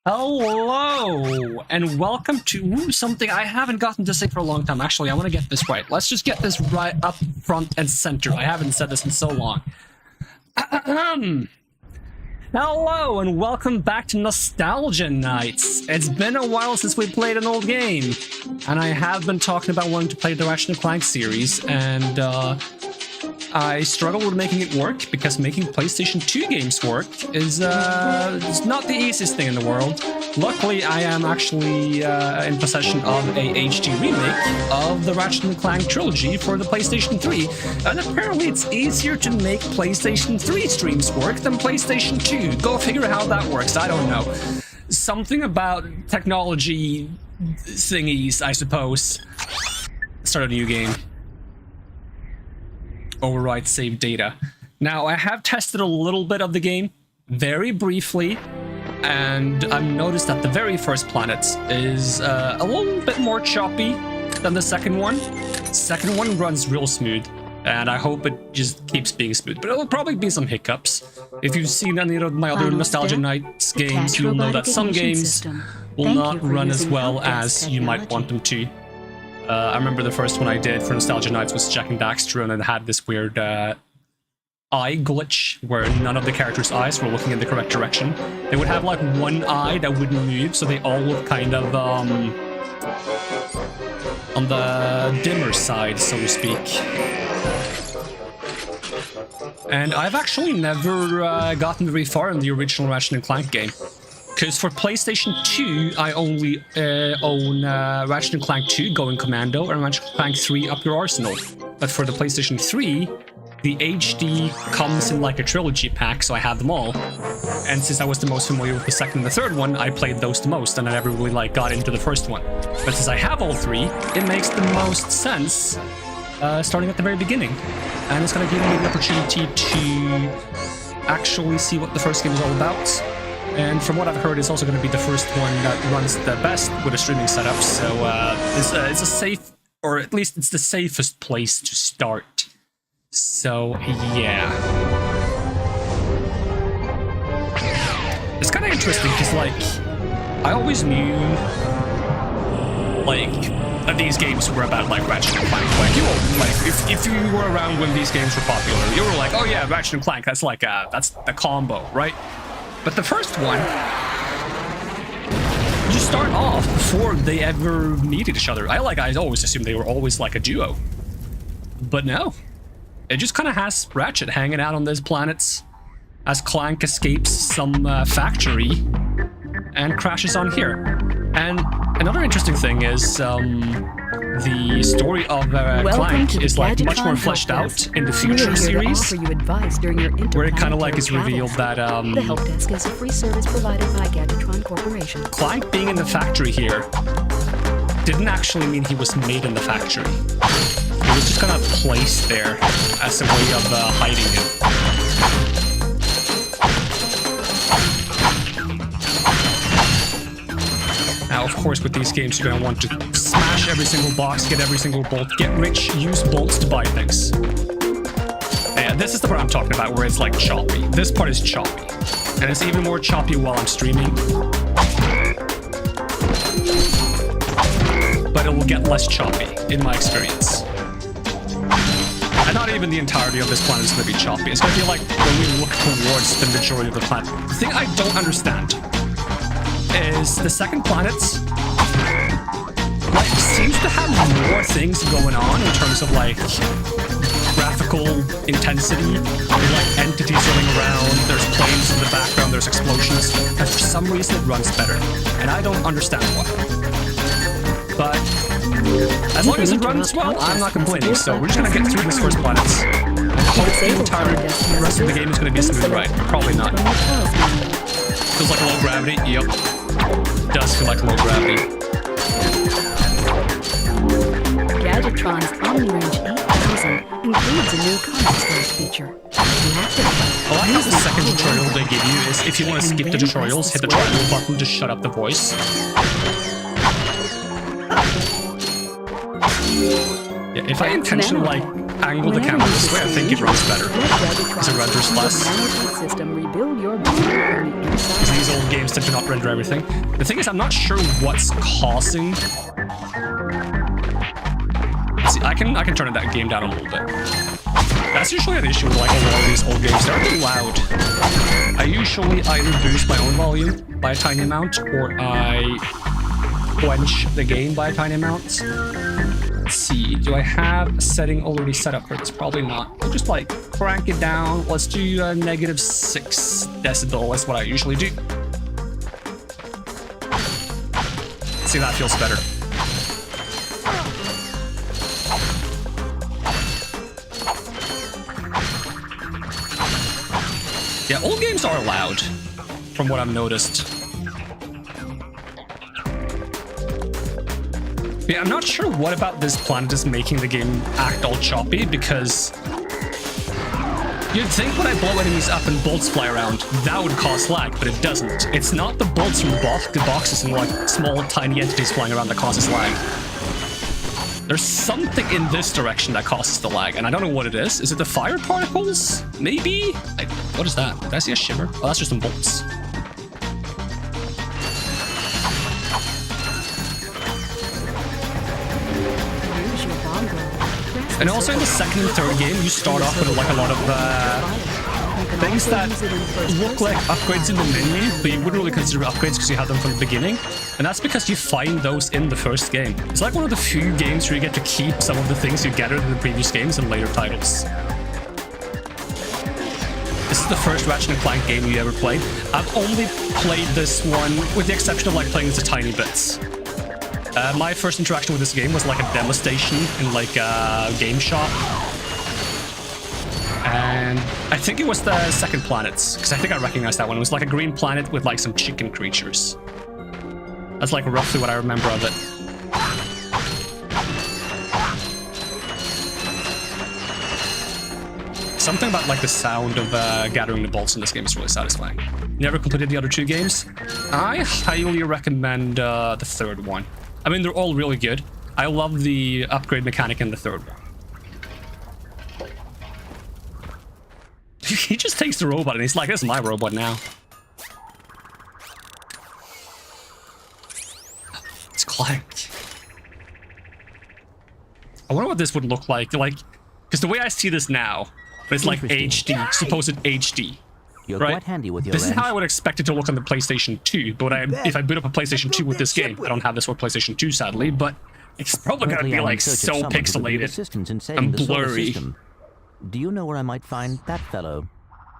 Hello, and welcome to something I haven't gotten to say for a long time. Actually, I want to get this right. Let's just get this right up front and center. I haven't said this in so long. Hello, and welcome back to Nostalgia Nights. It's been a while since we played an old game, and I have been talking about wanting to play the Ratchet Clank series, and I struggle with making it work because making PlayStation 2 games work is it's not the easiest thing in the world. Luckily, I am actually in possession of a HD remake of the Ratchet Clank trilogy for the PlayStation 3, and apparently it's easier to make PlayStation 3 streams work than PlayStation 2. Go figure how that works, I don't know. Something about technology thingies, I suppose. Start a new game. Override save data. Now, I have tested a little bit of the game, very briefly, and I've noticed that the very first planet is a little bit more choppy than the second one. Second one runs real smooth, and I hope it just keeps being smooth, but it'll probably be some hiccups. If you've seen any of my other Nostalgia Nights games, you'll know that some games will not run as well as you might want them to. I remember the first one I did for Nostalgia Nights was Jack and Daxter, and it had this weird eye glitch where none of the characters' eyes were looking in the correct direction. They would have like one eye that wouldn't move, so they all look kind of on the dimmer side, so to speak. And I've actually never gotten very far in the original Ratchet & Clank game. Because for PlayStation 2, I only own Ratchet & Clank 2, Going Commando, and Ratchet & Clank 3, Up Your Arsenal. But for the PlayStation 3, the HD comes in like a trilogy pack, so I have them all. And since I was the most familiar with the second and the third one, I played those the most, and I never really got into the first one. But since I have all three, it makes the most sense starting at the very beginning. And it's going to give me the opportunity to actually see what the first game is all about. And from what I've heard, it's also going to be the first one that runs the best with a streaming setup, so it's a safe, or at least it's the safest place to start. So, yeah. It's kind of interesting, because, like, I always knew, like, that these games were about, like, Ratchet & Clank. Like, you know, like, if you were around when these games were popular, you were like, oh yeah, Ratchet & Clank, that's like, that's the combo, right? But the first one, you start off before they ever meet each other. I always assumed they were always like a duo. But no. It just kind of has Ratchet hanging out on these planets as Clank escapes some factory and crashes on here. And another interesting thing is the story of Clank is like much more fleshed out in the future series, where it kind of like is revealed that the help desk is a free service provided by Gadgetron Corporation. Clank being in the factory here didn't actually mean he was made in the factory. He was just kind of placed there as a way of hiding it. Now, of course, with these games, you're going to want to smash every single box, get every single bolt, get rich, use bolts to buy things. And this is the part I'm talking about, where it's like choppy. This part is choppy. And it's even more choppy while I'm streaming. But it will get less choppy, in my experience. And not even the entirety of this planet is going to be choppy. It's going to be like when we look towards the majority of the planet. The thing I don't understand is the second planet like seems to have more things going on in terms of like graphical intensity. There are like entities running around, there's planes in the background, there's explosions, and for some reason it runs better. And I don't understand why. But as long as it runs well, I'm not complaining. So we're just gonna get through this first planet. I hope the entire rest of the game is gonna be a smooth ride. Probably not. Feels like low gravity. Yep. Does feel like low gravity. Gadgetron's OmniRange 8000 includes a new combat storage feature. I like how the second tutorial they give you is if you want to skip the tutorials, hit the triangle button to shut up the voice. Yeah, if I intentionally like angle the camera this way, I think it runs better. Because it renders less. System rebuild your body from the inside. These old games tend to not render everything. The thing is, I'm not sure what's causing... See, I can turn that game down a little bit. That's usually an issue with like a lot of these old games. They're too loud. I usually either boost my own volume by a tiny amount, or I quench the game by a tiny amount. Let's see, do I have a setting already set up for this? Probably not. I'll just like crank it down. Let's do -6 decibel. That's what I usually do. See, that feels better. Yeah, old games are loud, from what I've noticed. Yeah, I'm not sure what about this planet is making the game act all choppy, because you'd think when I blow enemies up and bolts fly around, that would cause lag, but it doesn't. It's not the bolts from the boxes and like small tiny entities flying around that causes lag. There's something in this direction that causes the lag, and I don't know what it is. Is it the fire particles? Maybe? What is that? Did I see a shimmer? Oh, that's just some bolts. And also in the second and third game, you start off with like a lot of things that look like upgrades in the menu, but you wouldn't really consider upgrades because you have them from the beginning. And that's because you find those in the first game. It's like one of the few games where you get to keep some of the things you gathered in the previous games and later titles. This is the first Ratchet & Clank game you ever played. I've only played this one with the exception of like playing the tiny bits. My first interaction with this game was like a demo station in like a game shop. And I think it was the second planets, because I think I recognized that one. It was like a green planet with like some chicken creatures. That's like roughly what I remember of it. Something about like the sound of gathering the bolts in this game is really satisfying. Never completed the other two games. I highly recommend the third one. I mean, they're all really good. I love the upgrade mechanic in the third one. He just takes the robot and he's like, this is my robot now. It's Clank. I wonder what this would look like. Because the way I see this now, it's like HD, supposed HD. You're right? quite handy with your This is how I would expect it to look on the PlayStation 2, but if I boot up a PlayStation 2 with this game, I don't have this for PlayStation 2 sadly, but it's probably going to be like so pixelated and blurry. Do you know where I might find that fellow?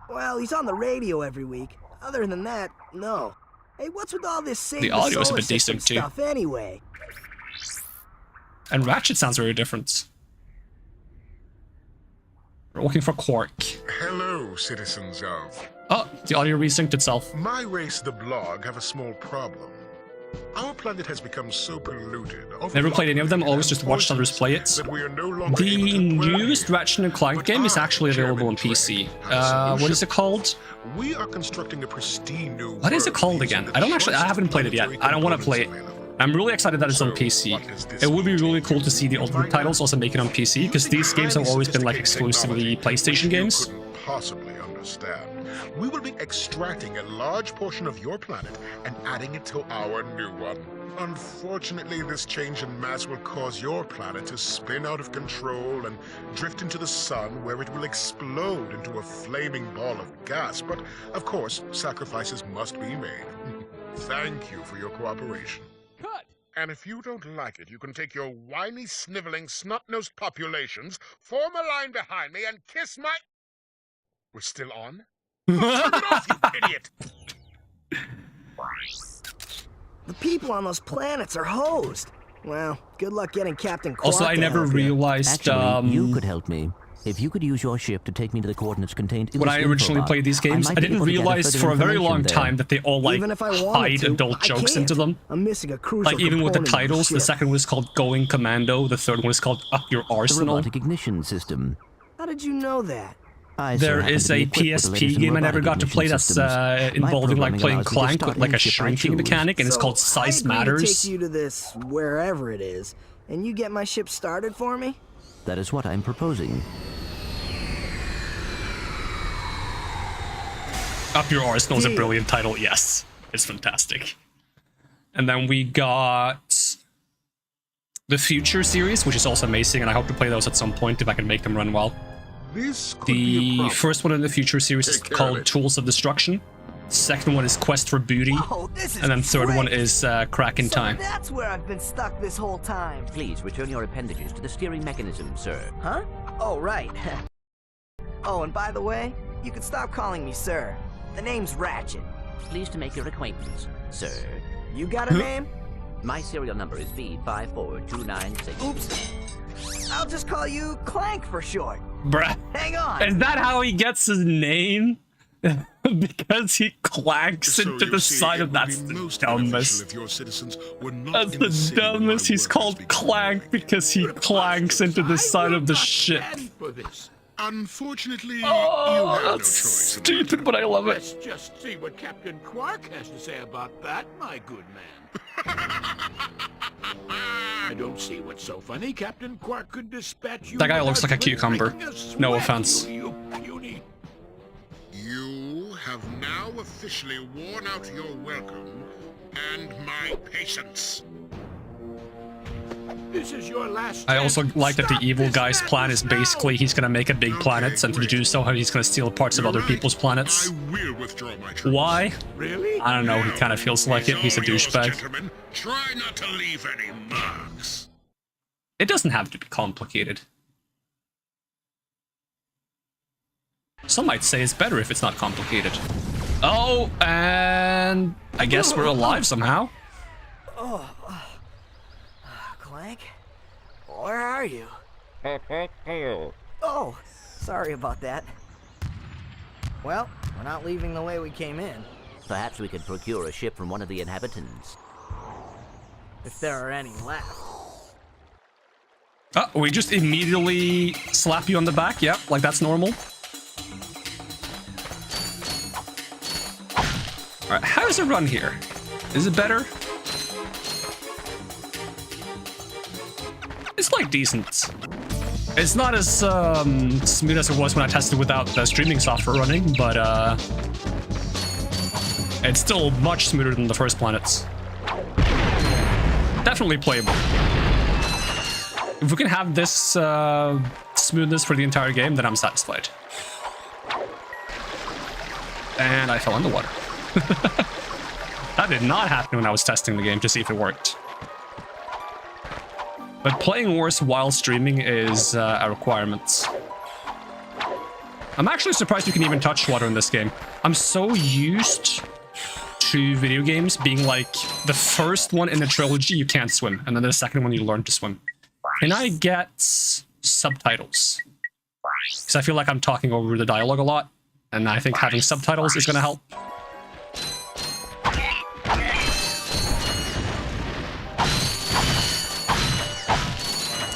Well, he's on the radio every week. Other than that, no. Hey, what's with all this the audio is a bit decent too. Stuff anyway? And Ratchet sounds very different. We're looking for Quark. Hello, citizens of... Oh, the audio resynced itself. My race, the blog, have a small problem. Our planet has become so polluted. Never played any of them, always just watched others play it. The newest Ratchet & Clank game is actually available on PC. What is it called? We are constructing a pristine new What is it called again? I haven't played it yet. I don't want to play it. I'm really excited that it's on PC. It would be really cool to see the Ultimate titles also make it on PC, because these games have always been like exclusively PlayStation games. Possibly understand. We will be extracting a large portion of your planet and adding it to our new one. Unfortunately, this change in mass will cause your planet to spin out of control and drift into the sun, where it will explode into a flaming ball of gas. But, of course, sacrifices must be made. Thank you for your cooperation. Cut! And if you don't like it, you can take your whiny, sniveling, snot-nosed populations, form a line behind me, and kiss my... We're still on? Turn it off, you idiot! The people on those planets are hosed. Well, good luck getting Captain Quark. Also, I never realized, Actually, you could help me. If you could use your ship to take me to the coordinates contained in when I originally played these games, I didn't realize for a very long time that they all like hide adult jokes into them. I'm missing a crucial like even with the component of titles, the ship. second one is called Going Commando, the third one is called Up Your The Arsenal. robotic ignition system. How did you know that? There is a PSP game I never got to play that's involving like playing Clank with like a shrinking mechanic, and it's called Size I agree to Matters. take you to this wherever it is, and you get my ship started for me? That is what I'm proposing. Up Your Arsenal is a brilliant title. Yes, it's fantastic. And then we got the Future series, which is also amazing, and I hope to play those at some point if I can make them run well. This could be a The problem. first one in the Future series is Take care of called it. Tools of Destruction. Second one is Quest for Booty. Oh, this is And then third great. one is Crack in So Time. that's where I've been stuck this whole time. Please return your appendages to the steering mechanism, sir. Huh? Oh, right. Oh, and by the way, you can stop calling me sir. The name's Ratchet. Pleased to make your acquaintance, sir. You got a name? My serial number is V54296. Oops. I'll just call you Clank for short. Bruh. Hang on. Is that how he gets his name? Because he clanks So into you the see, side it of would that's be the most dumbest. beneficial if your citizens were not That's in the the city when dumbest. my He's workers called begin. Clank because he clanks into the side of the ship. Unfortunately, Oh, you have no that's choice. in the matter. stupid, but I love it. Let's just see what Captain Quark has to say about that, my good man. I don't see what's so funny. Captain Quark could dispatch you. That guy looks like a without even cucumber. breaking a sweat, No offense. You puny. You have now officially worn out your welcome and my patience. This is your last I also chance. like that the Stop evil this guy's plan is madness basically he's gonna make a big planet, and to do so, he's gonna steal parts of You're other right. people's planets. I will withdraw my troops. Why? now. Really? I don't know. He kind of feels like it. He's a It's all yours, douchebag. gentlemen. Try not to leave any marks. It doesn't have to be complicated. Some might say it's better if it's not complicated. Oh, and I guess we're alive somehow. Clank? Where are you? Oh, sorry about that. Well, we're not leaving the way we came in. Perhaps we could procure a ship from one of the inhabitants. If there are any left. Oh, we just immediately slap you on the back. Yep, like that's normal. Alright, how does it run here? Is it better? It's like decent. It's not as smooth as it was when I tested without the streaming software running, but it's still much smoother than the first planets. Definitely playable. If we can have this smoothness for the entire game, then I'm satisfied. And I fell in the water. That did not happen when I was testing the game to see if it worked. But playing worse while streaming is a requirement. I'm actually surprised you can even touch water in this game. I'm so used to video games being like, the first one in the trilogy you can't swim, and then the second one you learn to swim. Can I get subtitles? Because I feel like I'm talking over the dialogue a lot, and I think having subtitles is going to help.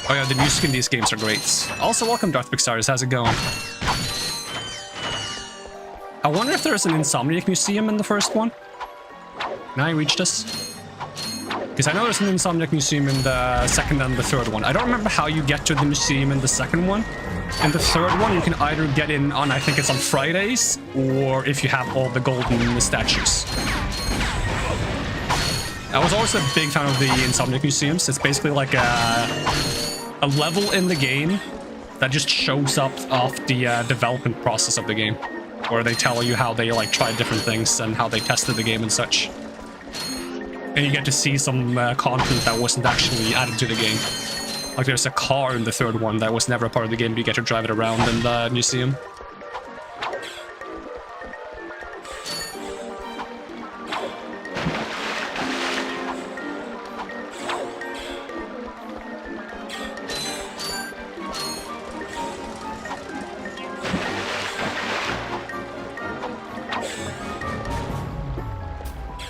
Oh yeah, the music in these games are great. Also, welcome Darth Pixars, how's it going? I wonder if there's an Insomniac Museum in the first one? Can I reach this? Because I know there's an Insomniac Museum in the second and the third one. I don't remember how you get to the museum in the second one. In the third one, you can either get in on, I think it's on Fridays, or if you have all the golden statues. I was always a big fan of the Insomniac Museums. It's basically like a level in the game that just shows up off the development process of the game, where they tell you how they like tried different things and how they tested the game and such. And you get to see some content that wasn't actually added to the game. Like there's a car in the third one that was never a part of the game, but you get to drive it around in the museum.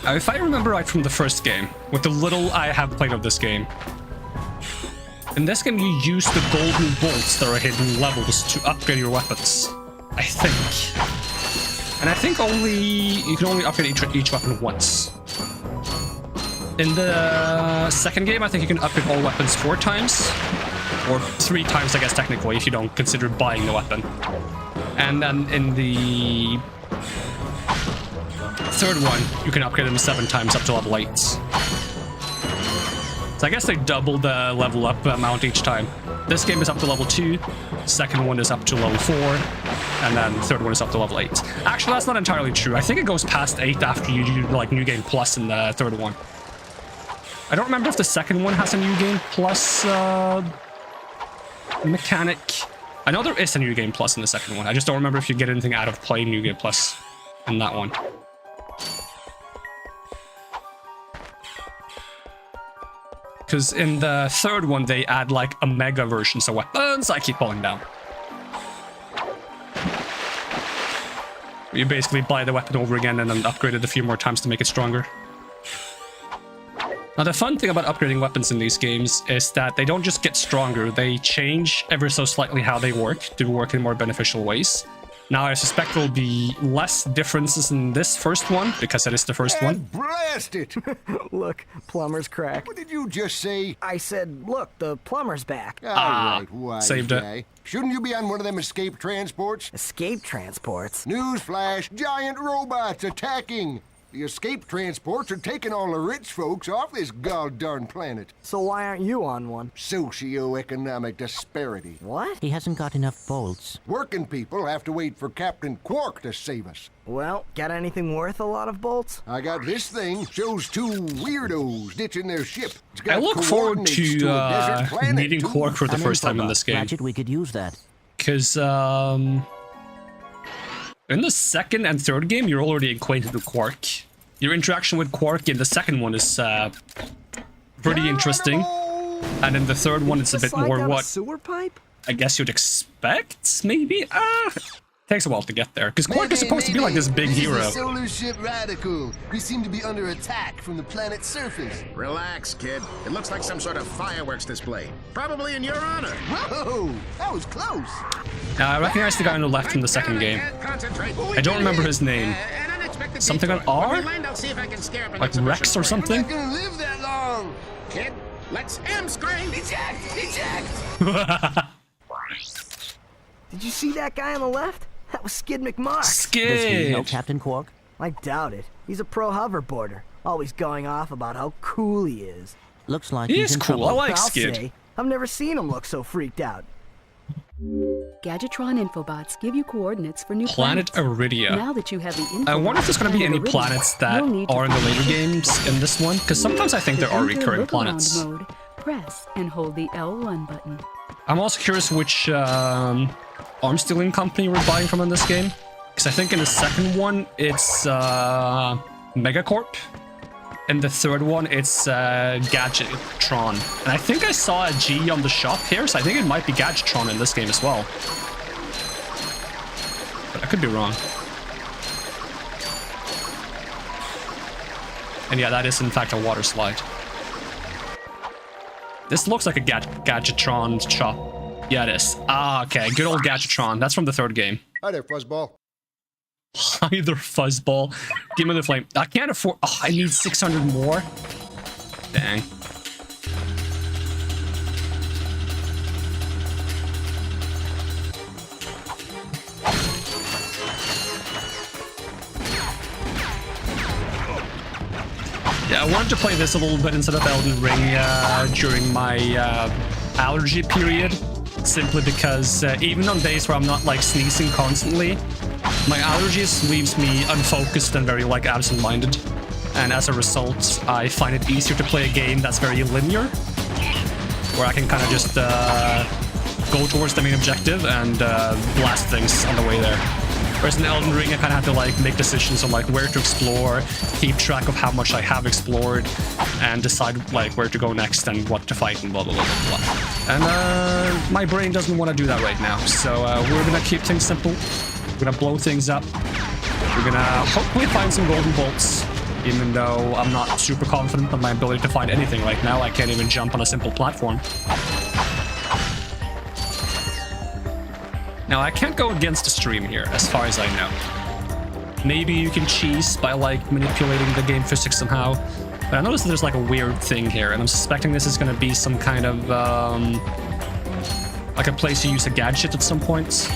If I remember right from the first game, with the little I have played of this game, in this game you use the golden bolts that are hidden levels to upgrade your weapons, I think. And I think you can only upgrade each weapon once. In the second game, I think you can upgrade all weapons 4 times. Or 3 times, I guess, technically, if you don't consider buying the weapon. And then in the third one, you can upgrade them 7 times up to level 8. So I guess they double the level up amount each time. This game is up to level 2, second one is up to level 4, and then the third one is up to level 8. Actually, that's not entirely true. I think it goes past 8 after you do like New Game Plus in the third one. I don't remember if the second one has a New Game Plus mechanic. I know there is a New Game Plus in the second one. I just don't remember if you get anything out of playing New Game Plus in that one. Because in the third one, they add like a mega versions of weapons. I keep falling down. You basically buy the weapon over again and then upgrade it a few more times to make it stronger. Now, the fun thing about upgrading weapons in these games is that they don't just get stronger, they change ever so slightly how they work to work in more beneficial ways. Now, I suspect there will be less differences in this first one, because it is the first one. Blast it! Look, plumber's crack. What did you just say? I said, look, the plumber's back. All right, wise saved it. guy. Shouldn't you be on one of them escape transports? Escape transports? Newsflash, giant robots attacking! The escape transports are taking all the rich folks off this god-darn planet. So why aren't you on one? Socioeconomic disparity. What? He hasn't got enough bolts. Working people have to wait for Captain Quark to save us. Well, got anything worth a lot of bolts? I got this thing. Shows 2 weirdos ditching their ship. It's got I look forward coordinates to a desert planet, meeting too. Quark for the An first time in infobot. this game. Ratchet, we could use that. Because, in the second and third game, you're already acquainted with Quark. Your interaction with Quark in the second one is pretty interesting. And in the third one, it's a bit more what sewer pipe? I guess you'd expect, maybe? Takes a while to get there, because Quark is supposed to be like this big hero. This is a solar ship Radical. We seem to be under attack from the planet's surface. Relax, kid. It looks like some sort of fireworks display. Probably in your honor. Whoa! That was close. I recognize the guy on the left from the second game. I don't remember his name. Something on R? Like Rex or something? We're not gonna live that long. Kid, let's scream. Eject! Eject! Did you see that guy on the left? That was Skid McMark. Does he know Skid! Captain Quark? I doubt it. He's a pro hoverboarder, always going off about how cool he is. Looks like He he's is in cool. I trouble. like I'll Skid. say, I've never seen him look so freaked out. Gadgetron infobots give you coordinates for new Planet planets. Iridia. Now that you have the info, I wonder if there's going to be any planets that are in the later games in this one, because sometimes I think there are recurring planets. Mode, press and hold the L1 button. I'm also curious which arm stealing company we're buying from in this game, because I think in the second one it's Megacorp. In the third one, it's Gadgetron. And I think I saw a G on the shop here, so I think it might be Gadgetron in this game as well. But I could be wrong. And yeah, that is in fact a water slide. This looks like a Gadgetron shop. Yeah, it is. Ah, okay. Good old Gadgetron. That's from the third game. Hi there, Fuzzball. Either fuzzball. Give me the flame. I can't afford. Oh, I need 600 more. Dang. Yeah, I wanted to play this a little bit instead of Elden Ring during my allergy period. Simply because even on days where I'm not like sneezing constantly, my allergies leaves me unfocused and very like absent-minded, and as a result I find it easier to play a game that's very linear, where I can kind of just go towards the main objective and blast things on the way there. Whereas in Elden Ring I kind of have to like make decisions on like where to explore, keep track of how much I have explored, and decide like where to go next and what to fight and blah blah blah blah blah. And my brain doesn't want to do that right now, so we're gonna keep things simple. We're gonna blow things up. We're gonna hopefully find some golden bolts, even though I'm not super confident of my ability to find anything right now. I can't even jump on a simple platform. Now, I can't go against the stream here, as far as I know. Maybe you can cheese by, like, manipulating the game physics somehow. But I noticed that there's, like, a weird thing here, and I'm suspecting this is gonna be some kind of, like a place you use a gadget at some points.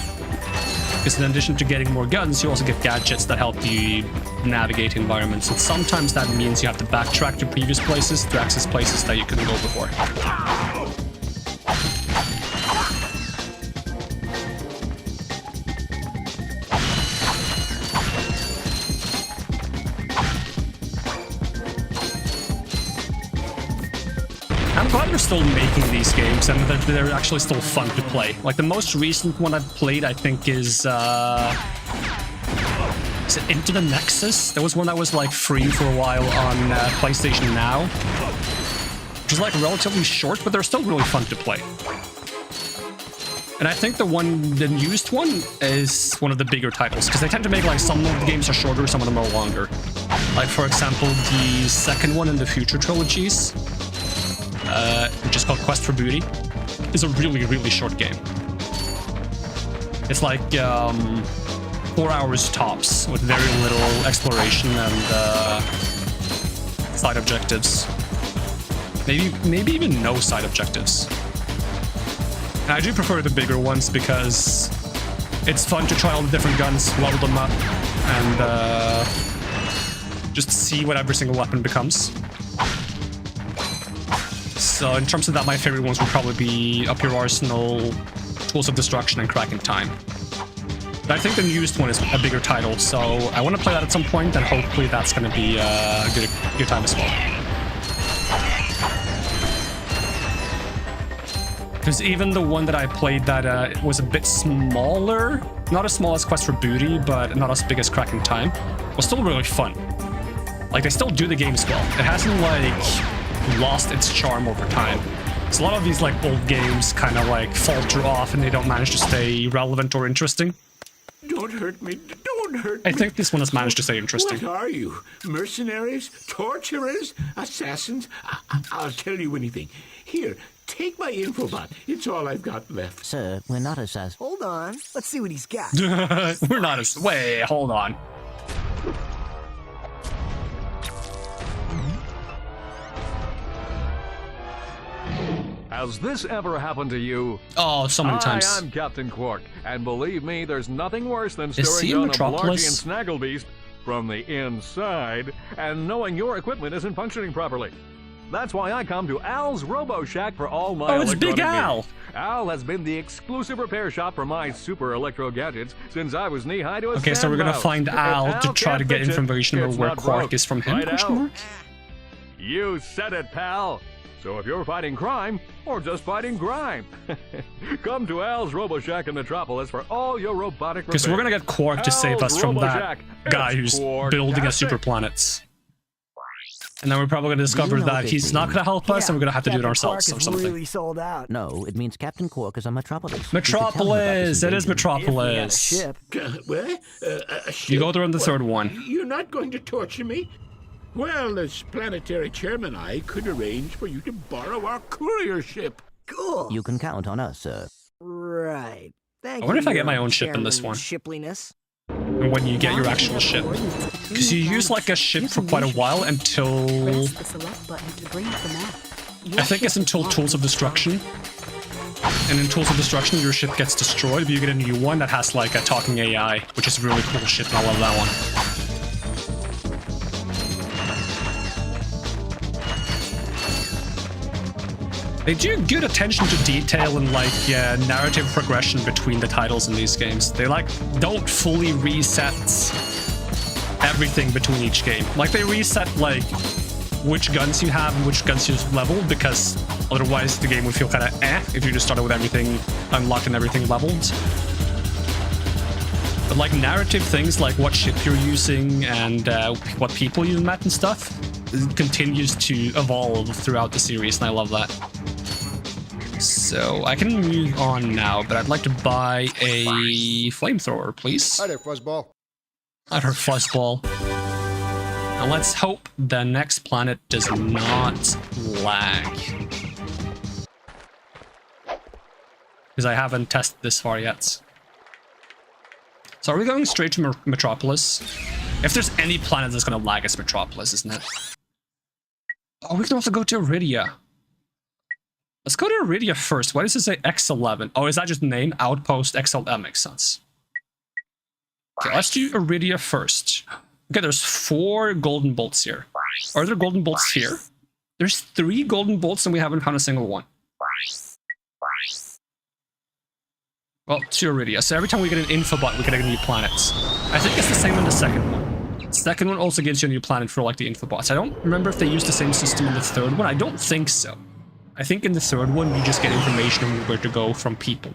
Because in addition to getting more guns, you also get gadgets that help you navigate environments. And sometimes that means you have to backtrack to previous places to access places that you couldn't go before. I'm glad they're still making these games and that they're actually still fun to play. Like the most recent one I've played, I think, is it Into the Nexus? There was one that was like free for a while on PlayStation Now. Which is like relatively short, but they're still really fun to play. And I think the newest one is one of the bigger titles, because they tend to make like some of the games are shorter, some of them are longer. Like for example, the second one in the Future trilogies, which is called Quest for Booty, is a really, really short game. It's like 4 hours tops, with very little exploration and side objectives. Maybe even no side objectives. And I do prefer the bigger ones because it's fun to try all the different guns, level them up, and just see what every single weapon becomes. So in terms of that, my favorite ones would probably be Up Your Arsenal, Tools of Destruction, and Cracking Time. But I think the newest one is a bigger title, so I want to play that at some point, and hopefully that's going to be a good time as well. Because even the one that I played that was a bit smaller, not as small as Quest for Booty, but not as big as Cracking Time, was still really fun. Like, they still do the games well. It hasn't, like, lost its charm over time. So a lot of these, like, old games kind of, like, falter off and they don't manage to stay relevant or interesting. Don't hurt me. Don't hurt me. I think this one has managed to stay interesting. What are you? Mercenaries? Torturers? Assassins? I'll tell you anything. Here, take my infobot. It's all I've got left. Sir, we're not assassins. Hold on. Let's see what he's got. We're not as... Wait, hold on. Has this ever happened to you? Oh, so many times. Hi, I'm Captain Quark, and believe me, there's nothing worse than Is stirring he in down a Metropolis? Blargian snagglebeast from the inside and knowing your equipment isn't functioning properly. That's why I come to Al's Robo Shack for all my Oh, it's Big Al! needs. Al has been the exclusive repair shop for my super electro gadgets since I was knee-high to a Okay, so we're gonna mouse. find If Al to try to can't get fix it, information about it's where not Quark broke. is from him, Right, question Al? mark? You said it, pal. So if you're fighting crime, or just fighting grime, come to Al's Robo Shack in Metropolis for all your robotic repairs. Because we're gonna get Quark to save us from that guy who's building us super planets. And then we're probably gonna discover that he's not gonna help us, and we're gonna have to do it ourselves or something. Really sold out. No, it means Captain Quark is on Metropolis. Metropolis! It is If we Metropolis! had a ship. What? A ship? You go there on the third one. You're not going to torture me? Well, as planetary chairman, I could arrange for you to borrow our courier ship. Cool. You can count on us, sir. Right. Thank you. I wonder if I get my Your own ship in this chairman one. Shipliness. And when you get your actual ship. Because you use like a ship for quite a while until... Press the select button to bring up the map. I think it's until Tools of Destruction. And in Tools of Destruction, your ship gets destroyed, but you get a new one that has like a talking AI, which is really cool shit, and I love that one. They do good attention to detail and like narrative progression between the titles in these games. They like don't fully reset everything between each game. Like they reset like which guns you have and which guns you've leveled, because otherwise the game would feel kind of if you just started with everything unlocked and everything leveled. But like narrative things like what ship you're using and what people you've met and stuff continues to evolve throughout the series, and I love that. So I can move on now, but I'd like to buy a flamethrower, please. Hi there, Fuzzball. At her fuzzball. And let's hope the next planet does not lag. Because I haven't tested this far yet. So are we going straight to Metropolis? If there's any planet that's gonna lag, it's Metropolis, isn't it? Oh, we can also go to Iridia. Let's go to Iridia first. Why does it say X11? Oh, is that just the name? Outpost XL. That makes sense. Okay, let's do Iridia first. Okay, there's 4 golden bolts here. Are there golden bolts here? There's 3 golden bolts and we haven't found a single one. Well, to Iridia. So every time we get an info bot, we get a new planet. I think it's the same in the second one. The second one also gives you a new planet for like the info bots. I don't remember if they use the same system in the third one. I don't think so. I think in the third one, you just get information on where to go from people.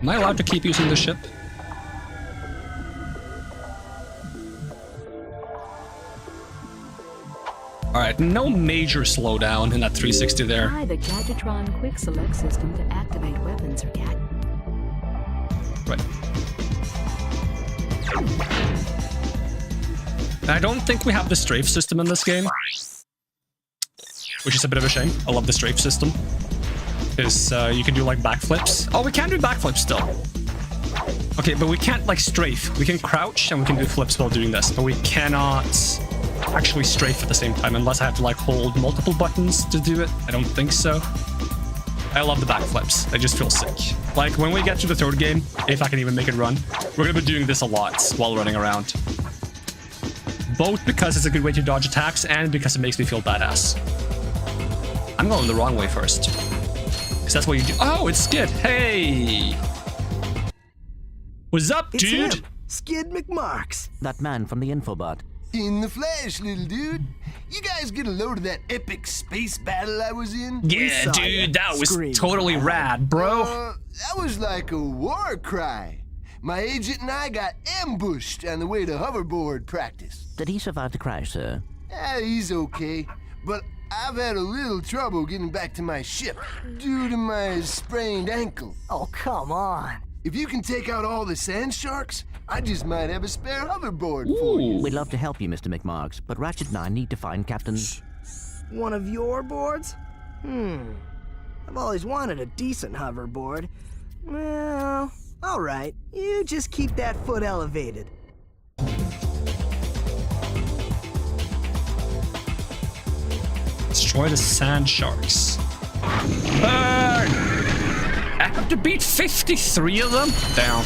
Am I allowed to keep using the ship? Alright, no major slowdown in that 360 there. Try the Gadgetron Quick Select system to activate weapons or cat. Right. I don't think we have the strafe system in this game. Which is a bit of a shame. I love the strafe system. Because you can do like backflips. Oh, we can do backflips still. Okay, but we can't like strafe. We can crouch and we can do flips while doing this, but we cannot actually strafe at the same time unless I have to like hold multiple buttons to do it. I don't think so. I love the backflips. They just feel sick. Like when we get to the third game, if I can even make it run, we're gonna be doing this a lot while running around. Both because it's a good way to dodge attacks and because it makes me feel badass. I'm going the wrong way first. Because that's what you do. Oh, it's Skid. Hey! What's up, It's dude? him, Skid McMarks. That man from the infobot. In the flesh, little dude. You guys get a load of that epic space battle I was in? Yeah, saw ya. dude, that was Scream. totally rad, bro. That was like a war cry. My agent and I got ambushed on the way to hoverboard practice. Did he survive the crash, sir? He's okay, but I've had a little trouble getting back to my ship due to my sprained ankle. Oh, come on. If you can take out all the sand sharks, I just might have a spare hoverboard for you. We'd love to help you, Mr. McMarks, but Ratchet and I need to find Captain... One of your boards? I've always wanted a decent hoverboard. Well, alright. You just keep that foot elevated. Destroy the sand sharks. Burn! I have to beat 53 of them? Down.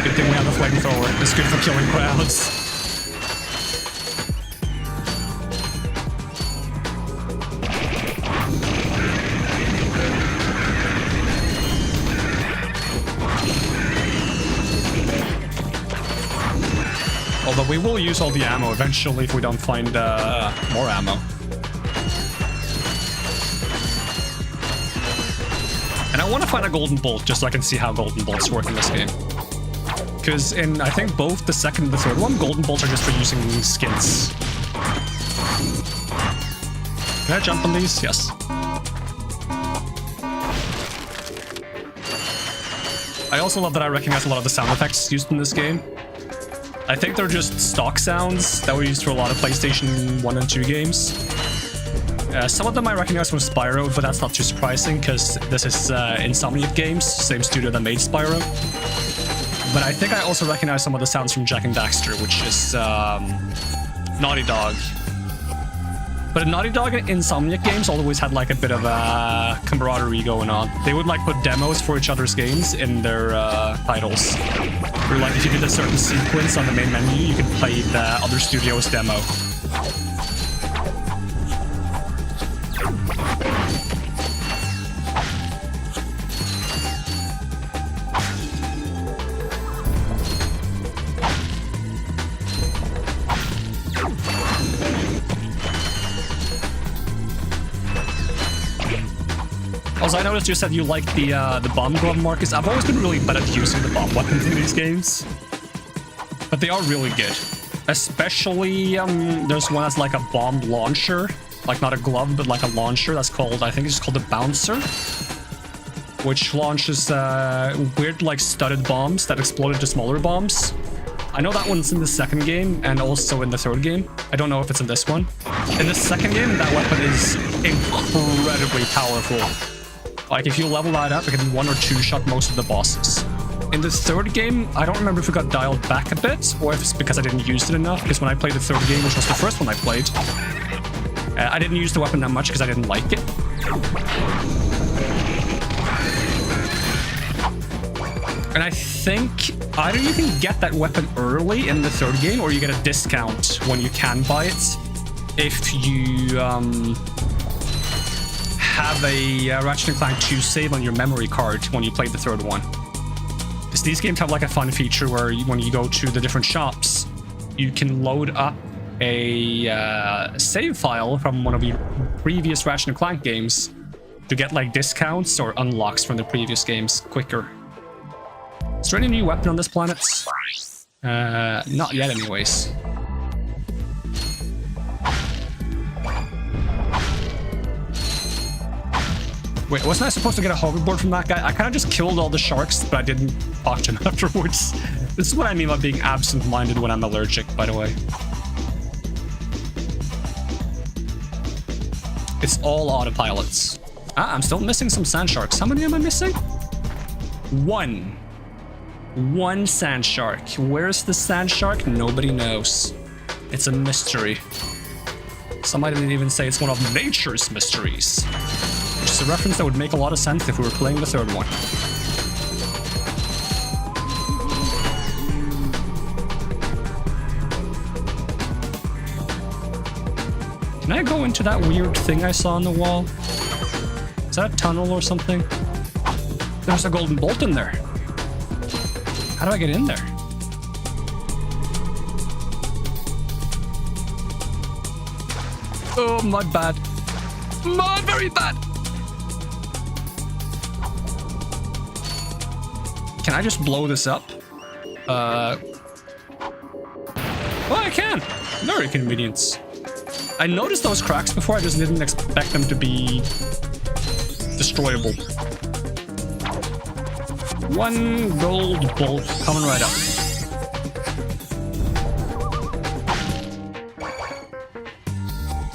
Good thing we have a flamethrower. It's good for killing crowds. Although we will use all the ammo eventually if we don't find more ammo. And I want to find a golden bolt just so I can see how golden bolts work in this game. Because in, I think, both the second and the third one, golden bolts are just for using skins. Can I jump on these? Yes. I also love that I recognize a lot of the sound effects used in this game. I think they're just stock sounds that were used for a lot of PlayStation 1 and 2 games. Some of them I recognize from Spyro, but that's not too surprising because this is Insomniac Games, same studio that made Spyro. But I think I also recognize some of the sounds from Jak and Daxter, which is Naughty Dog. But Naughty Dog and Insomniac Games always had like a bit of a camaraderie going on. They would like put demos for each other's games in their titles. Where like if you did a certain sequence on the main menu, you could play the other studio's demo. Also, I noticed you said you like the bomb glove, Marcus. I've always been really bad at using the bomb weapons in these games. But they are really good. Especially, there's one that's like a bomb launcher. Like not a glove, but like a launcher. That's called, I think it's called the Bouncer. Which launches weird like studded bombs that explode into smaller bombs. I know that one's in the second game and also in the third game. I don't know if it's in this one. In the second game, that weapon is incredibly powerful. Like, if you level that up, it can one or two shot most of the bosses. In the third game, I don't remember if it got dialed back a bit, or if it's because I didn't use it enough, because when I played the third game, which was the first one I played, I didn't use the weapon that much because I didn't like it. And I think either you can get that weapon early in the third game, or you get a discount when you can buy it if you have a Ratchet Clank 2 save on your memory card when you play the third one. Because these games have like a fun feature where when you go to the different shops, you can load up a save file from one of your previous Ratchet & Clank games to get like discounts or unlocks from the previous games quicker. Is there any new weapon on this planet? Not yet anyways. Wait, wasn't I supposed to get a hoverboard from that guy? I kind of just killed all the sharks, but I didn't talk to him afterwards. This is what I mean by being absent-minded when I'm allergic, by the way. It's all autopilots. Ah, I'm still missing some sand sharks. How many am I missing? One sand shark. Where's the sand shark? Nobody knows. It's a mystery. Somebody didn't even say it's one of nature's mysteries. Which is a reference that would make a lot of sense if we were playing the third one. Can I go into that weird thing I saw on the wall? Is that a tunnel or something? There's a golden bolt in there. How do I get in there? Oh, mud bad. Mud very bad. Can I just blow this up? Well, I can. Very convenient. I noticed those cracks before, I just didn't expect them to be destroyable. One gold bolt coming right up.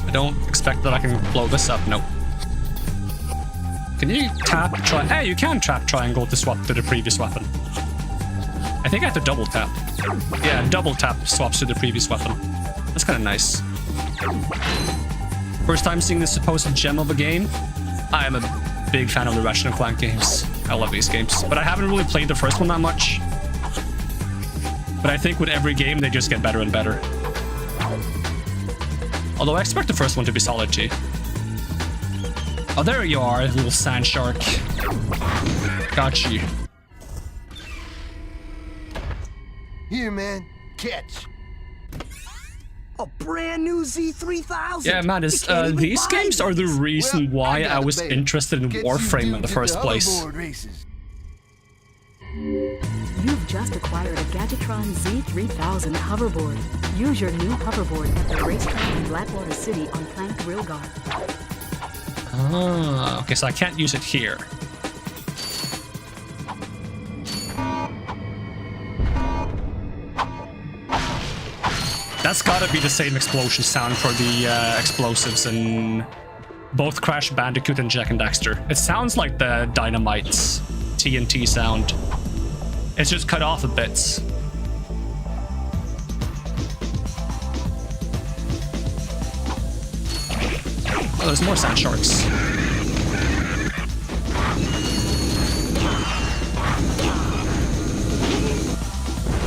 I don't expect that I can blow this up, nope. Can you tap, try? Hey, you can tap triangle to swap to the previous weapon. I think I have to double tap. Yeah, double tap swaps to the previous weapon. That's kind of nice. First time seeing this supposed gem of a game. I am a big fan of the Ratchet & Clank games. I love these games, but I haven't really played the first one that much. But I think with every game, they just get better and better. Although I expect the first one to be solid too. Oh, there you are, little sand shark. Got you. Here, man. Catch. A brand new Z3000. Yeah, man, these games are the reason why I was interested in Warframe in the first place. You've just acquired a Gadgetron Z3000 hoverboard. Use your new hoverboard at the racetrack in Blackwater City on Plank Railguard. Ah, okay, so I can't use it here. That's gotta be the same explosion sound for the explosives in both Crash Bandicoot and Jak and Daxter. It sounds like the Dynamite's TNT sound. It's just cut off a bit. Oh, there's more sand sharks.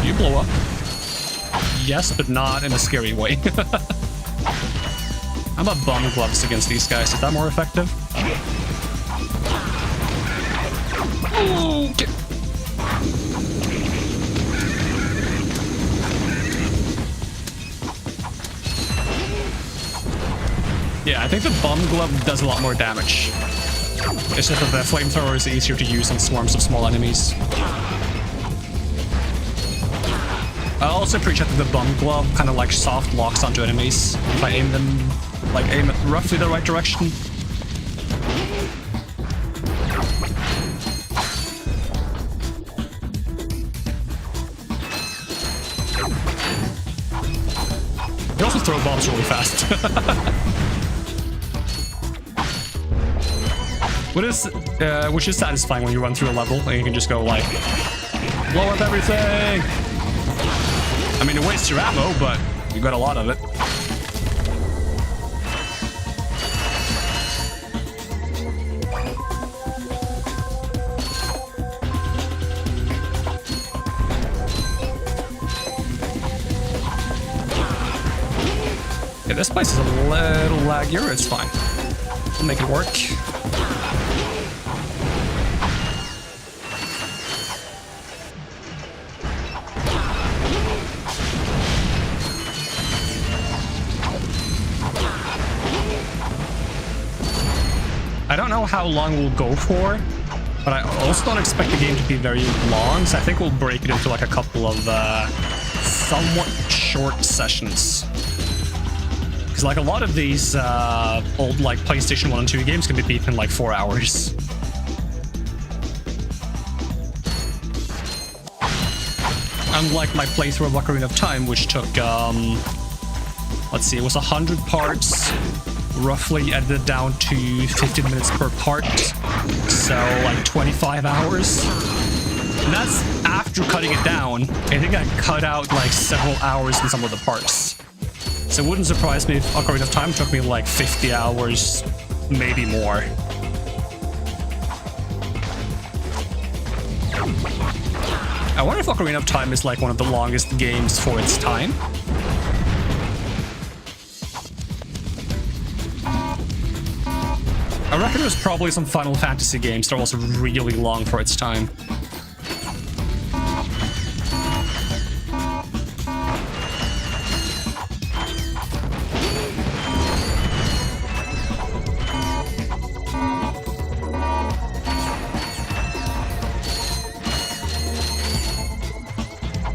You blow up. Yes, but not in a scary way. How about bomb gloves against these guys? Is that more effective? Okay. Yeah, I think the bomb glove does a lot more damage. It's just that the flamethrower is easier to use on swarms of small enemies. I also appreciate that the bomb glove kind of like soft locks onto enemies if I aim them, like aim it roughly the right direction. You also throw bombs really fast. Which is satisfying when you run through a level and you can just go like, blow up everything. I mean, it wastes your ammo, but you got a lot of it. Yeah, this place is a little laggier. It's fine. We'll make it work. I don't know how long we'll go for, but I also don't expect the game to be very long, so I think we'll break it into like a couple of somewhat short sessions. Because like a lot of these old like PlayStation 1 and 2 games can be beaten in like 4 hours. Unlike my playthrough of Ocarina of Time, which took, let's see, it was 100 parts, roughly edited down to 15 minutes per part, so like 25 hours. And that's after cutting it down. I think I cut out like several hours in some of the parts. So it wouldn't surprise me if Ocarina of Time took me like 50 hours, maybe more. I wonder if Ocarina of Time is like one of the longest games for its time. I reckon there's probably some Final Fantasy games that are also really long for its time.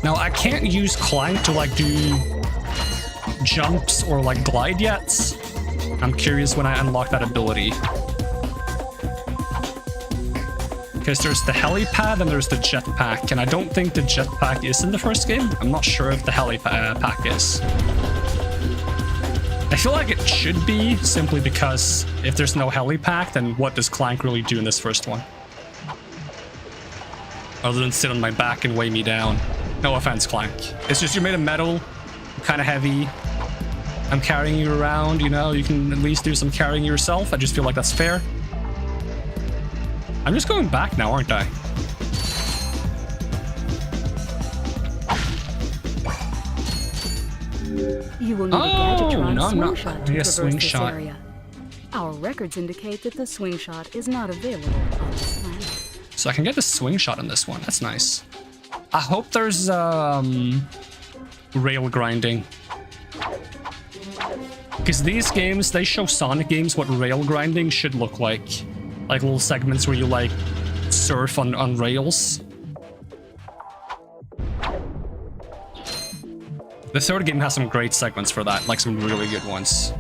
Now, I can't use Clank to like do jumps or like glide yet. I'm curious when I unlock that ability. Because there's the helipad and there's the jetpack, and I don't think the jetpack is in the first game. I'm not sure if the helipad is. I feel like it should be, simply because if there's no helipad, then what does Clank really do in this first one? Other than sit on my back and weigh me down. No offense, Clank. It's just you're made of metal, kind of heavy. I'm carrying you around, you know, you can at least do some carrying yourself. I just feel like that's fair. I'm just going back now, aren't I? You will need a Gadgetron no, I'm swing not. shot I to need a traverse swing this shot. area. Our records indicate that the swing shot is not available on this planet. So I can get the swing shot on this one. That's nice. I hope there's rail grinding. Because these games, they show Sonic games what rail grinding should look like. Like little segments where you like surf on rails. The third game has some great segments for that, like some really good ones.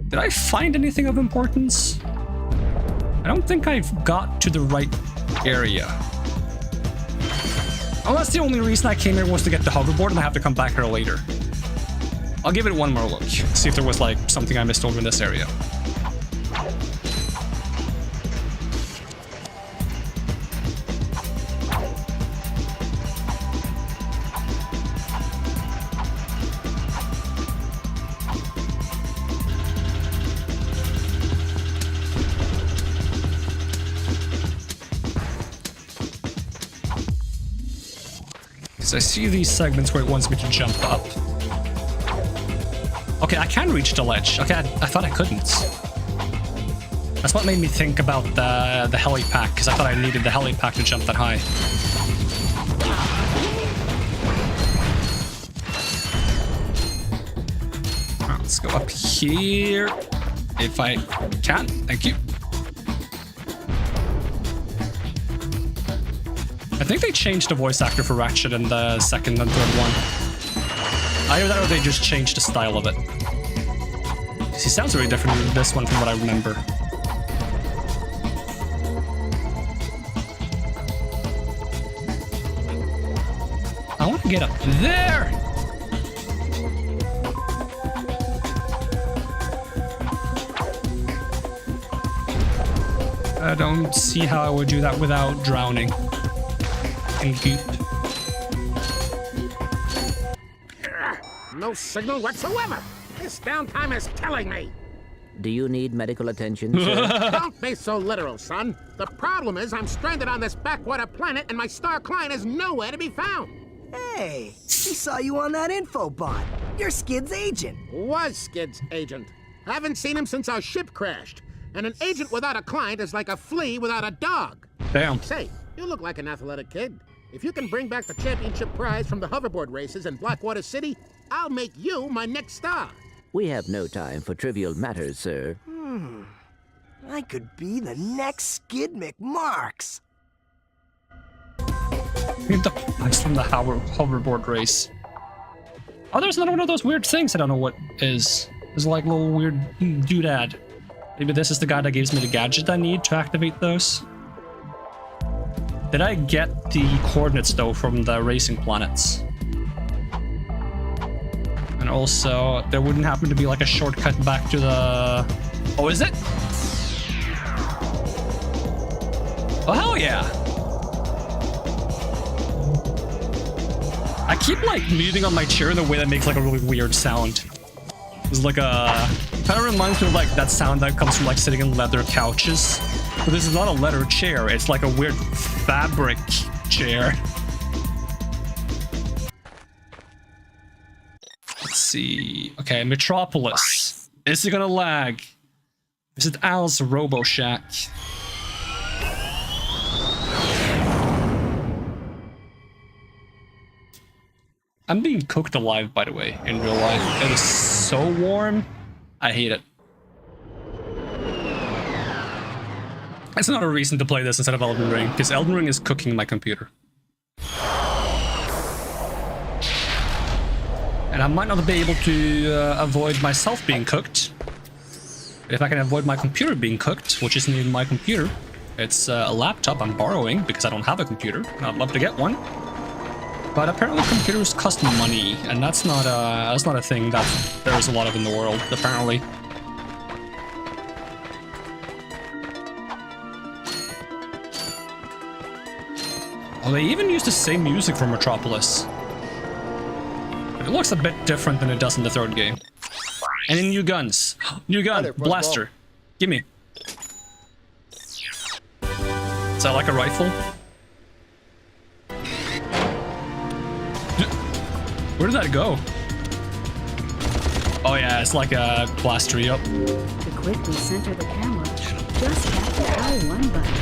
Did I find anything of importance? I don't think I've got to the right area. Unless the only reason I came here was to get the hoverboard and I have to come back here later. I'll give it one more look, see if there was like something I missed over in this area. I see these segments where it wants me to jump up. Okay, I can reach the ledge. Okay, I thought I couldn't. That's what made me think about the helipad, because I thought I needed the helipad to jump that high. Right, let's go up here. If I can. Thank you. I think they changed the voice actor for Ratchet in the second and third one. Either that or they just changed the style of it. He sounds very different in this one from what I remember. I want to get up there! I don't see how I would do that without drowning in goop. No signal whatsoever. This downtime is killing me. Do you need medical attention, sir? Don't be so literal, son. The problem is I'm stranded on this backwater planet and my star client is nowhere to be found. Hey, we saw you on that info bot. You're Skid's agent. Was Skid's agent. Haven't seen him since our ship crashed. And an agent without a client is like a flea without a dog. Damn. Say, you look like an athletic kid. If you can bring back the championship prize from the hoverboard races in Blackwater City, I'll make you my next star. We have no time for trivial matters, sir. I could be the next Skid McMarks. Get the prize from the hoverboard race. Oh, there's another one of those weird things I don't know what is. There's like a little weird doodad. Maybe this is the guy that gives me the gadget I need to activate those. Did I get the coordinates though from the racing planets? And also, there wouldn't happen to be like a shortcut back to the... Oh, is it? Oh, hell yeah! I keep like moving on my chair in a way that makes like a really weird sound. It's like a... Kind of reminds me of like that sound that comes from like sitting in leather couches. But this is not a leather chair, it's like a weird fabric chair. Let's see. Okay, Metropolis. Is it gonna lag? Visit Al's Robo Shack. I'm being cooked alive, by the way, in real life. It is so warm. I hate it. That's another reason to play this instead of Elden Ring, because Elden Ring is cooking my computer. And I might not be able to avoid myself being cooked. But if I can avoid my computer being cooked, which isn't even my computer, it's a laptop I'm borrowing because I don't have a computer, and I'd love to get one. But apparently computers cost money, and that's not a thing that there's a lot of in the world, apparently. Oh, they even use the same music from Metropolis. But it looks a bit different than it does in the third game. And in new guns. New gun, blaster. Gimme. Is that like a rifle? Where did that go? Oh yeah, it's like a blaster, yup. To quickly center the camera, just tap the L1 button.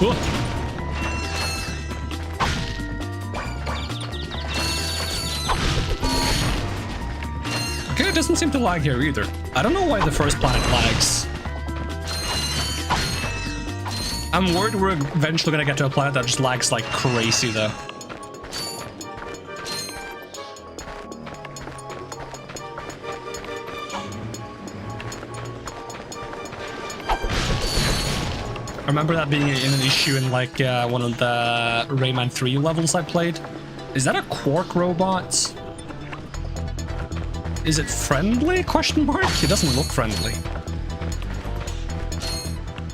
Whoa. Okay, it doesn't seem to lag here either. I don't know why the first planet lags. I'm worried we're eventually gonna get to a planet that just lags like crazy though. I remember that being an issue in like one of the Rayman 3 levels I played. Is that a Quark robot? Is it friendly? Question mark? It doesn't look friendly.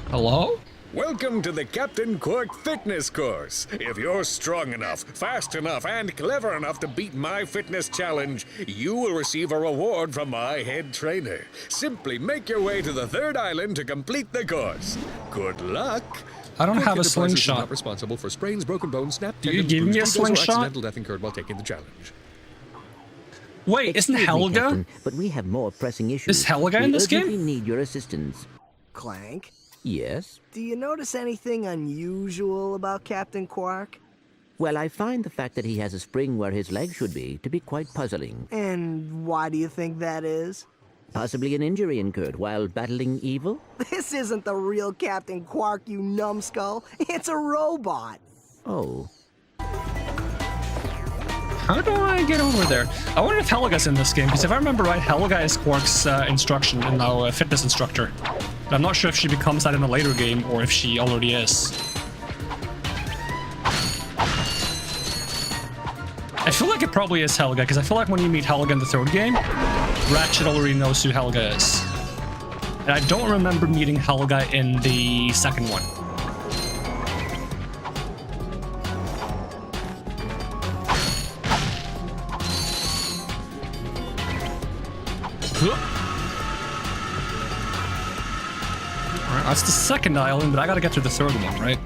Hello? Welcome to the Captain Quark Fitness Course. If you're strong enough, fast enough, and clever enough to beat my fitness challenge, you will receive a reward from my head trainer. Simply make your way to the third island to complete the course. Good luck. I don't have a Enterprise is slingshot. not responsible for sprains, broken bones, snapped Do you tendons, give me a bruised fingers, or slingshot? accidental death incurred while taking the challenge. Wait, isn't Excuse me, Helga? Captain, but we have more pressing issues. Is Helga in this game? We urgently need your assistance. Clank, Yes? do you notice anything unusual about Captain Quark? Well, I find the fact that he has a spring where his leg should be to be quite puzzling. And why do you think that is? Possibly an injury incurred while battling evil? This isn't the real Captain Quark, you numbskull. It's a robot. Oh. How do I get over there? I wonder if Helga's in this game, because if I remember right, Helga is Quark's instruction and now fitness instructor. But I'm not sure if she becomes that in a later game or if she already is. I feel like it probably is Helga, because I feel like when you meet Helga in the third game, Ratchet already knows who Helga is. And I don't remember meeting Helga in the second one. Alright, that's the second island, but I gotta get to the third one, right?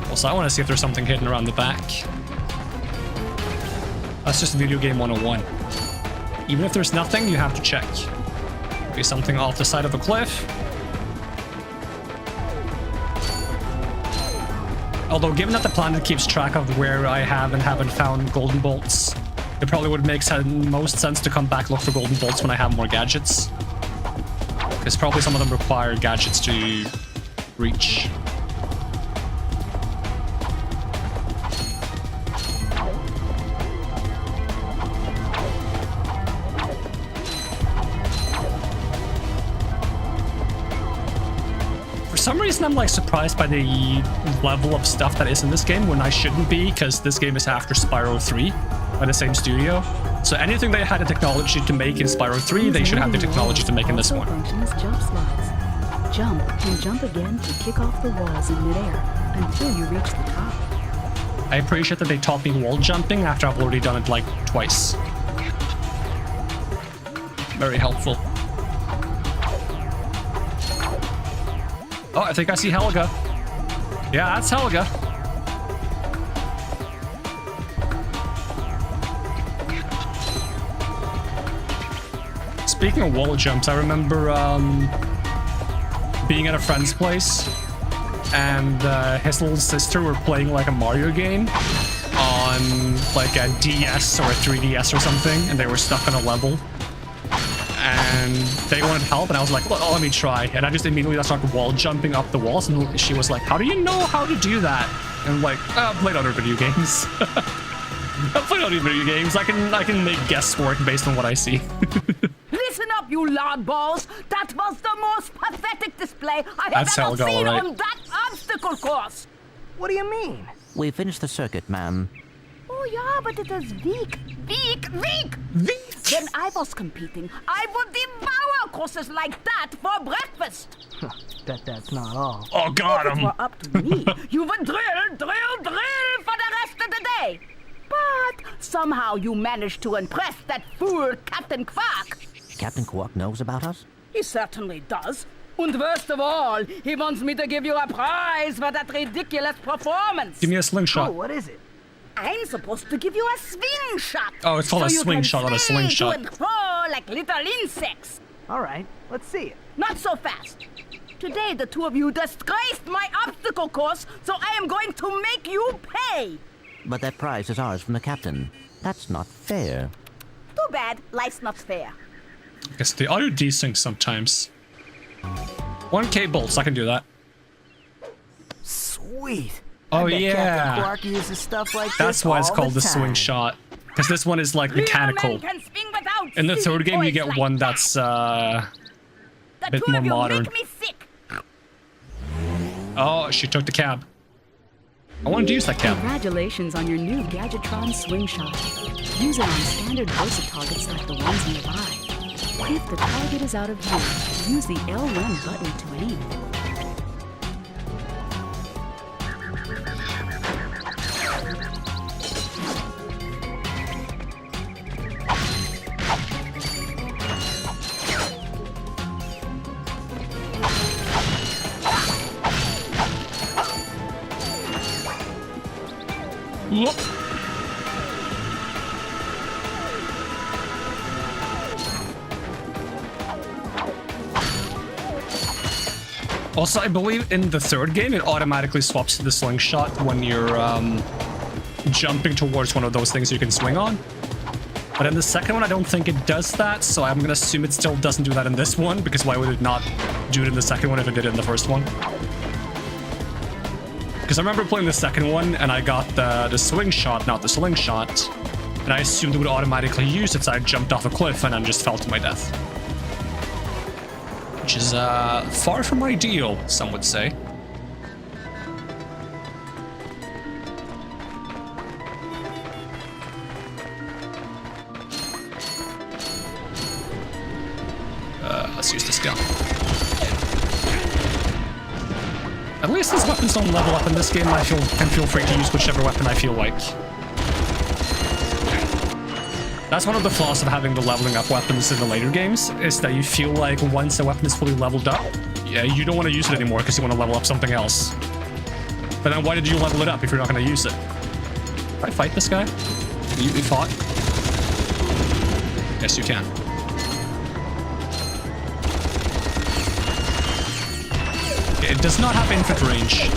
Also, I want to see if there's something hidden around the back. That's just video game 101. Even if there's nothing, you have to check. Maybe something off the side of a cliff. Although, given that the planet keeps track of where I have and haven't found golden bolts, it probably would make most sense to come back look for golden bolts when I have more gadgets. Because probably some of them require gadgets to reach. For some reason, I'm like surprised by the level of stuff that is in this game when I shouldn't be, because this game is after Spyro 3 by the same studio. So anything they had the technology to make in Spyro 3, they should have the technology to make in this one. Function as jump slides. Jump and jump again to kick off the walls in midair until you reach the top. I appreciate that they taught me wall jumping after I've already done it like twice. Very helpful. Oh, I think I see Helga. Yeah, that's Helga. Speaking of wall jumps, I remember being at a friend's place and his little sister were playing like a Mario game on like a DS or a 3DS or something, and they were stuck on a level. And they wanted help, and I was like, oh, let me try. And I just immediately started wall jumping up the walls, and she was like, how do you know how to do that? And I'm like, I've played other video games. I've played other video games. I can make guesswork based on what I see. Listen up, you loudballs! That was the most pathetic display I have ever Helga, seen right. on that obstacle course! What do you mean? We finished the circuit, ma'am. Oh yeah, but it is weak. Weak! When I was competing, I would devour courses like that for breakfast! Bet that's not all. Oh, got If it him. were up to me, you would drill for the rest of the day! But somehow you managed to impress that fool Captain Quark. Captain Quark knows about us? He certainly does. And worst of all, he wants me to give you a prize for that ridiculous performance. Give me a slingshot. Oh, what is it? I'm supposed to give you a swing shot. Oh, it's called a you swing can shot, not a swing slingshot. to and fro like little insects. All right, let's see it. Not so fast. Today, the two of you disgraced my obstacle course, so I am going to make you pay. But that prize is ours from the captain. That's not fair. Too bad. Life's not fair. I guess they auto desync sometimes. 1K bolts, I can do that. Sweet. Oh, I bet yeah. Captain Quark uses stuff like That's this why it's all called the swing time. shot. Because this one is like Real mechanical. men can swing without In the silly third game, you toys get like one that. that's a The bit two more of you modern. make me sick. Oh, she took the cab. I wanted to use that cab. Congratulations on your new Gadgetron swing shot. Use it on standard Versa targets like the ones nearby. If the target is out of view, use the L1 button to aim. Whoop. Also, I believe in the third game, it automatically swaps to the slingshot when you're jumping towards one of those things you can swing on. But in the second one, I don't think it does that, so I'm gonna assume it still doesn't do that in this one, because why would it not do it in the second one if it did it in the first one? Because I remember playing the second one, and I got the swing shot, not the slingshot, and I assumed it would automatically use it, so I jumped off a cliff and then just fell to my death. Which is far from ideal, some would say. let's use this gun. At least these weapons don't level up in this game. I can feel free to use whichever weapon I feel like. That's one of the flaws of having the leveling up weapons in the later games, is that you feel like once a weapon is fully leveled up, yeah, you don't want to use it anymore because you want to level up something else. But then why did you level it up if you're not going to use it? Can I fight this guy? Can you be fought? Yes, you can. Okay, it does not have infinite range.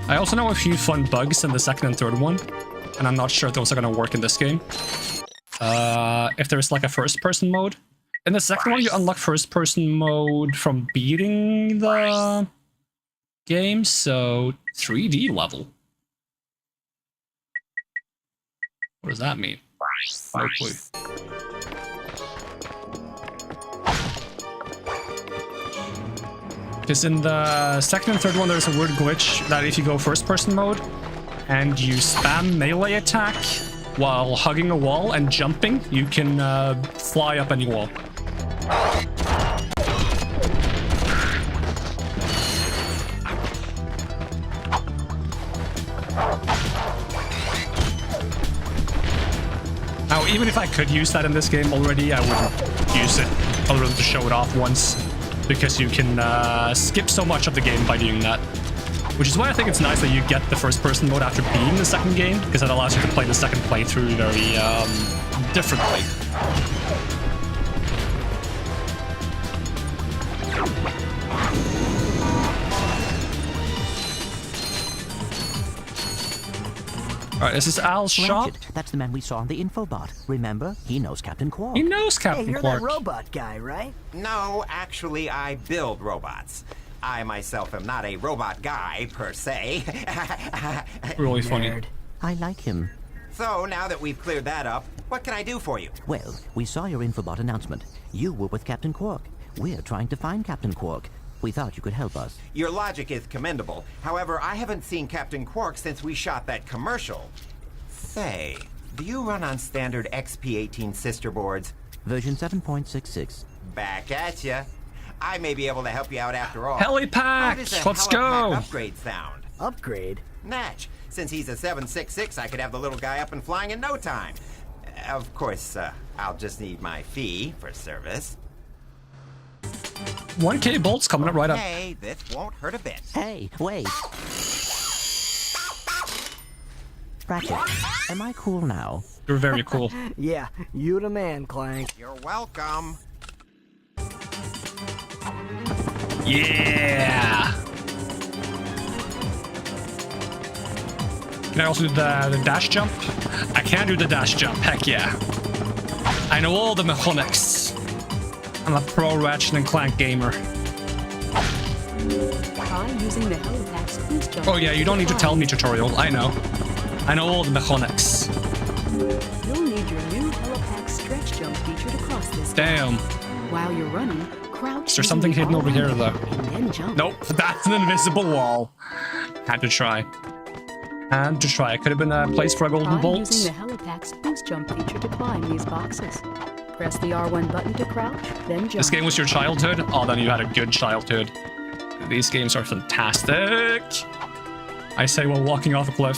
I also know a few fun bugs in the second and third one, and I'm not sure if those are going to work in this game. If there's like a first-person mode. In the second one, you unlock first-person mode from beating the game, so 3D level. What does that mean? No clue. Because in the second and third one, there's a weird glitch that if you go first-person mode and you spam melee attack while hugging a wall and jumping, you can fly up any wall. Now, even if I could use that in this game already, I wouldn't use it other than to show it off once. Because you can skip so much of the game by doing that. Which is why I think it's nice that you get the first-person mode after beating the second game, because that allows you to play the second playthrough very differently. Alright, this is Al's shop. Ratchet, that's the man we saw on the infobot. Remember? He knows Captain Quark. He knows Captain Hey, you're Quark. that robot guy, right? No, actually, I build robots. I myself am not a robot guy, per se. Really funny. Nerd. I like him. So, now that we've cleared that up, what can I do for you? Well, we saw your infobot announcement. You were with Captain Quark. We're trying to find Captain Quark. We thought you could help us. Your logic is commendable. However, I haven't seen Captain Quark since we shot that commercial. Say, do you run on standard XP18 sister boards? Version 7.66. Back at ya. I may be able to help you out after all. Helipack! How does a Let's helipack go! upgrade sound? Upgrade? Natch. Since he's a 766, I could have the little guy up and flying in no time. Of course, I'll just need my fee for service. 1K bolts coming up right up. Hey, this won't hurt a bit. Hey, wait. Ratchet, am I cool now? You're very cool. Yeah, you the man, Clank. You're welcome. Yeah! Can I also do the dash jump? I can do the dash jump, heck yeah. I know all the mechanics. I'm a pro Ratchet and Clank gamer. Try using the Helipack's boost jump. Oh yeah, you don't need to tell me tutorial, I know. I know all the mechanics. You'll need your new Helipack stretch jump feature to cross this. Damn. While you're running, crouch. Is there something using hidden over here R1 though? and then jump. Nope, that's an invisible wall. Had to try. Had to try. It could have been a place for a golden Try bolt. using the Helipack's boost jump feature to climb these boxes. Press the R1 button to crouch, then jump. This game was your childhood? Oh, then you had a good childhood. These games are fantastic. I say while walking off a cliff.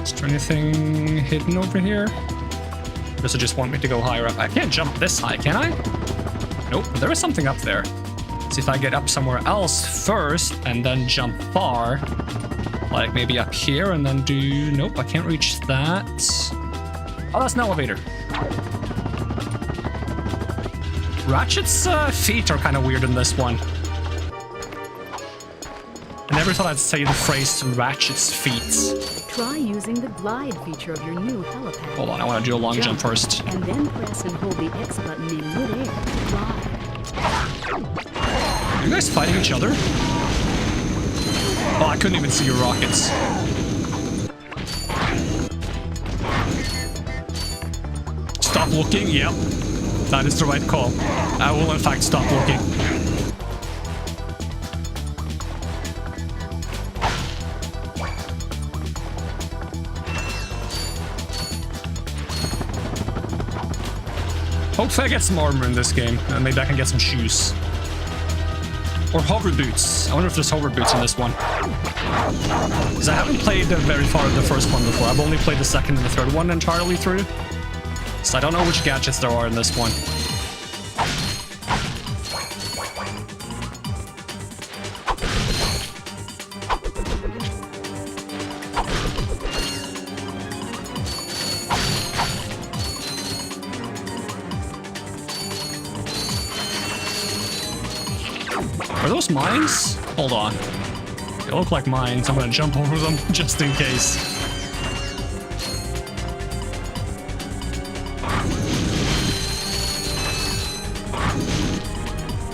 Is there anything hidden over here? Or does it just want me to go higher up? I can't jump this high, can I? Nope, there is something up there. See if I get up somewhere else first and then jump far. Like maybe up here and then do... Nope, I can't reach that. Oh, that's an elevator. Ratchet's feet are kind of weird in this one. I never thought I'd say the phrase Ratchet's feet. Try using the glide feature of your new Helipack. Hold on, I want to do a long jump first. And then press and hold the X button in midair to glide. Are you guys fighting each other? Oh, I couldn't even see your rockets. Stop stop looking. Yep. That is the right call. I will in fact stop looking. Hopefully I get some armor in this game, and maybe I can get some shoes. Or hover boots. I wonder if there's hover boots in this one. Because I haven't played very far in the first one before. I've only played the second and the third one entirely through. So I don't know which gadgets there are in this one. Are those mines? Hold on. They look like mines. I'm gonna jump over them just in case.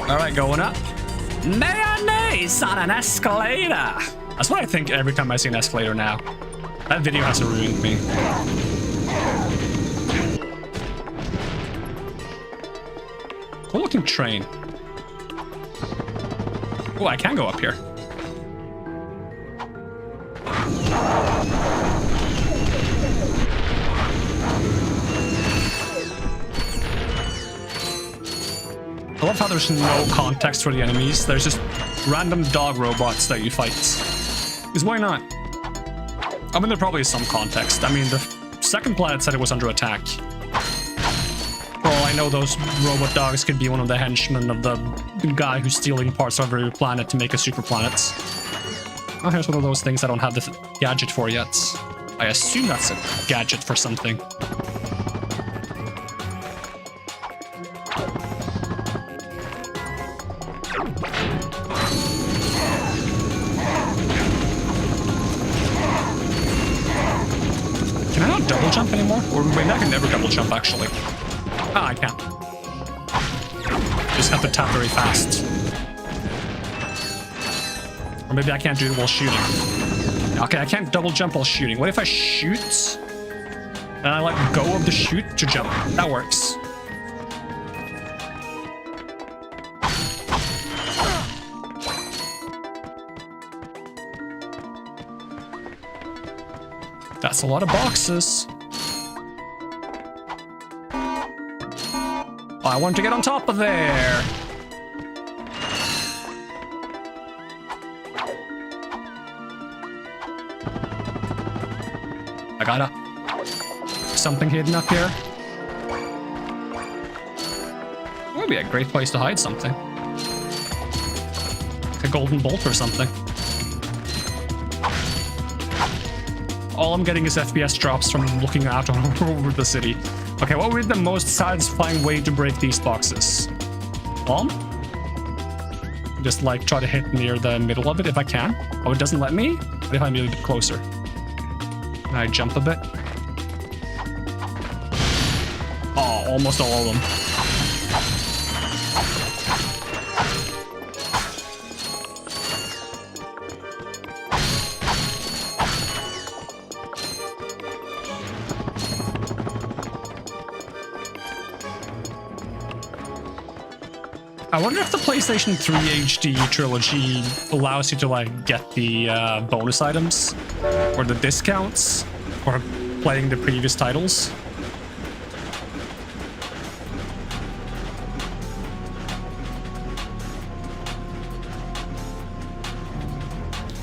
Alright, going up. Mayonnaise on an escalator! That's what I think every time I see an escalator now. That video has ruined me. Cool looking train. Oh, I can go up here. I love how there's no context for the enemies. There's just random dog robots that you fight. Because why not? I mean, there probably is some context. I mean, the second planet said it was under attack. For all I know, those robot dogs could be one of the henchmen of the guy who's stealing parts of every planet to make a super planet. Oh, here's one of those things I don't have the gadget for yet. I assume that's a gadget for something. Can I not double jump anymore? Or maybe I can never double jump, actually. Ah, I can't. Just have to tap very fast. Or maybe I can't do it while shooting. Okay, I can't double jump while shooting. What if I shoot? And I let go of the shoot to jump? That works. That's a lot of boxes. Oh, I want to get on top of there. I got something hidden up here. Would be a great place to hide something. Like a golden bolt or something. All I'm getting is FPS drops from looking out over the city. Okay, what would be the most satisfying way to break these boxes? Just like try to hit near the middle of it if I can. Oh, it doesn't let me? What if I move a bit closer? Can I jump a bit? Oh, almost all of them. I wonder if the PlayStation 3 HD trilogy allows you to like get the bonus items or the discounts for playing the previous titles.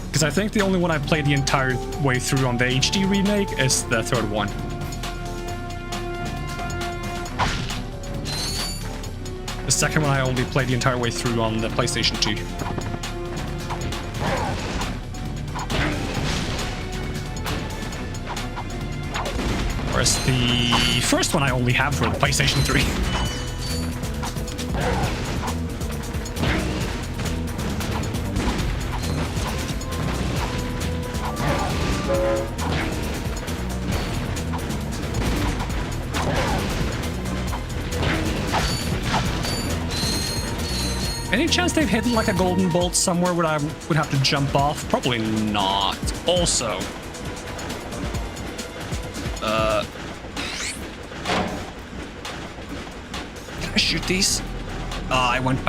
Because I think the only one I played the entire way through on the HD remake is the third one. The second one I only played the entire way through on the PlayStation 2. Whereas the first one I only have for the PlayStation 3. Any chance they've hidden like a golden bolt somewhere where I would have to jump off? Probably not. Also, shoot these? Oh, I went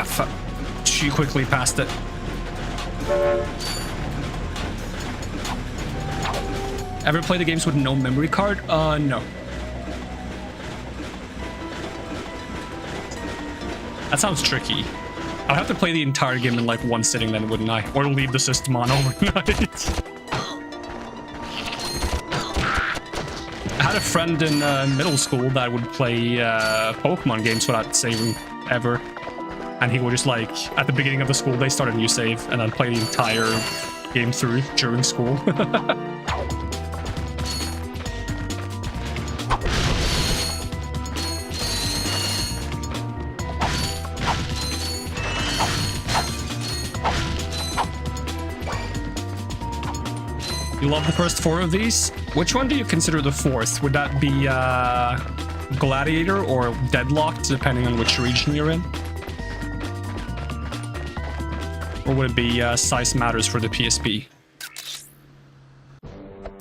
too quickly past it. Ever play the games with no memory card? No. That sounds tricky. I'd have to play the entire game in like one sitting then, wouldn't I? Or leave the system on overnight. I had a friend in middle school that would play Pokemon games without saving ever. And he would just like, at the beginning of the school, they start a new save and then play the entire game through during school. You love the first 4 of these? Which one do you consider the 4th? Would that be Gladiator or Deadlocked, depending on which region you're in? Or would it be Size Matters for the PSP?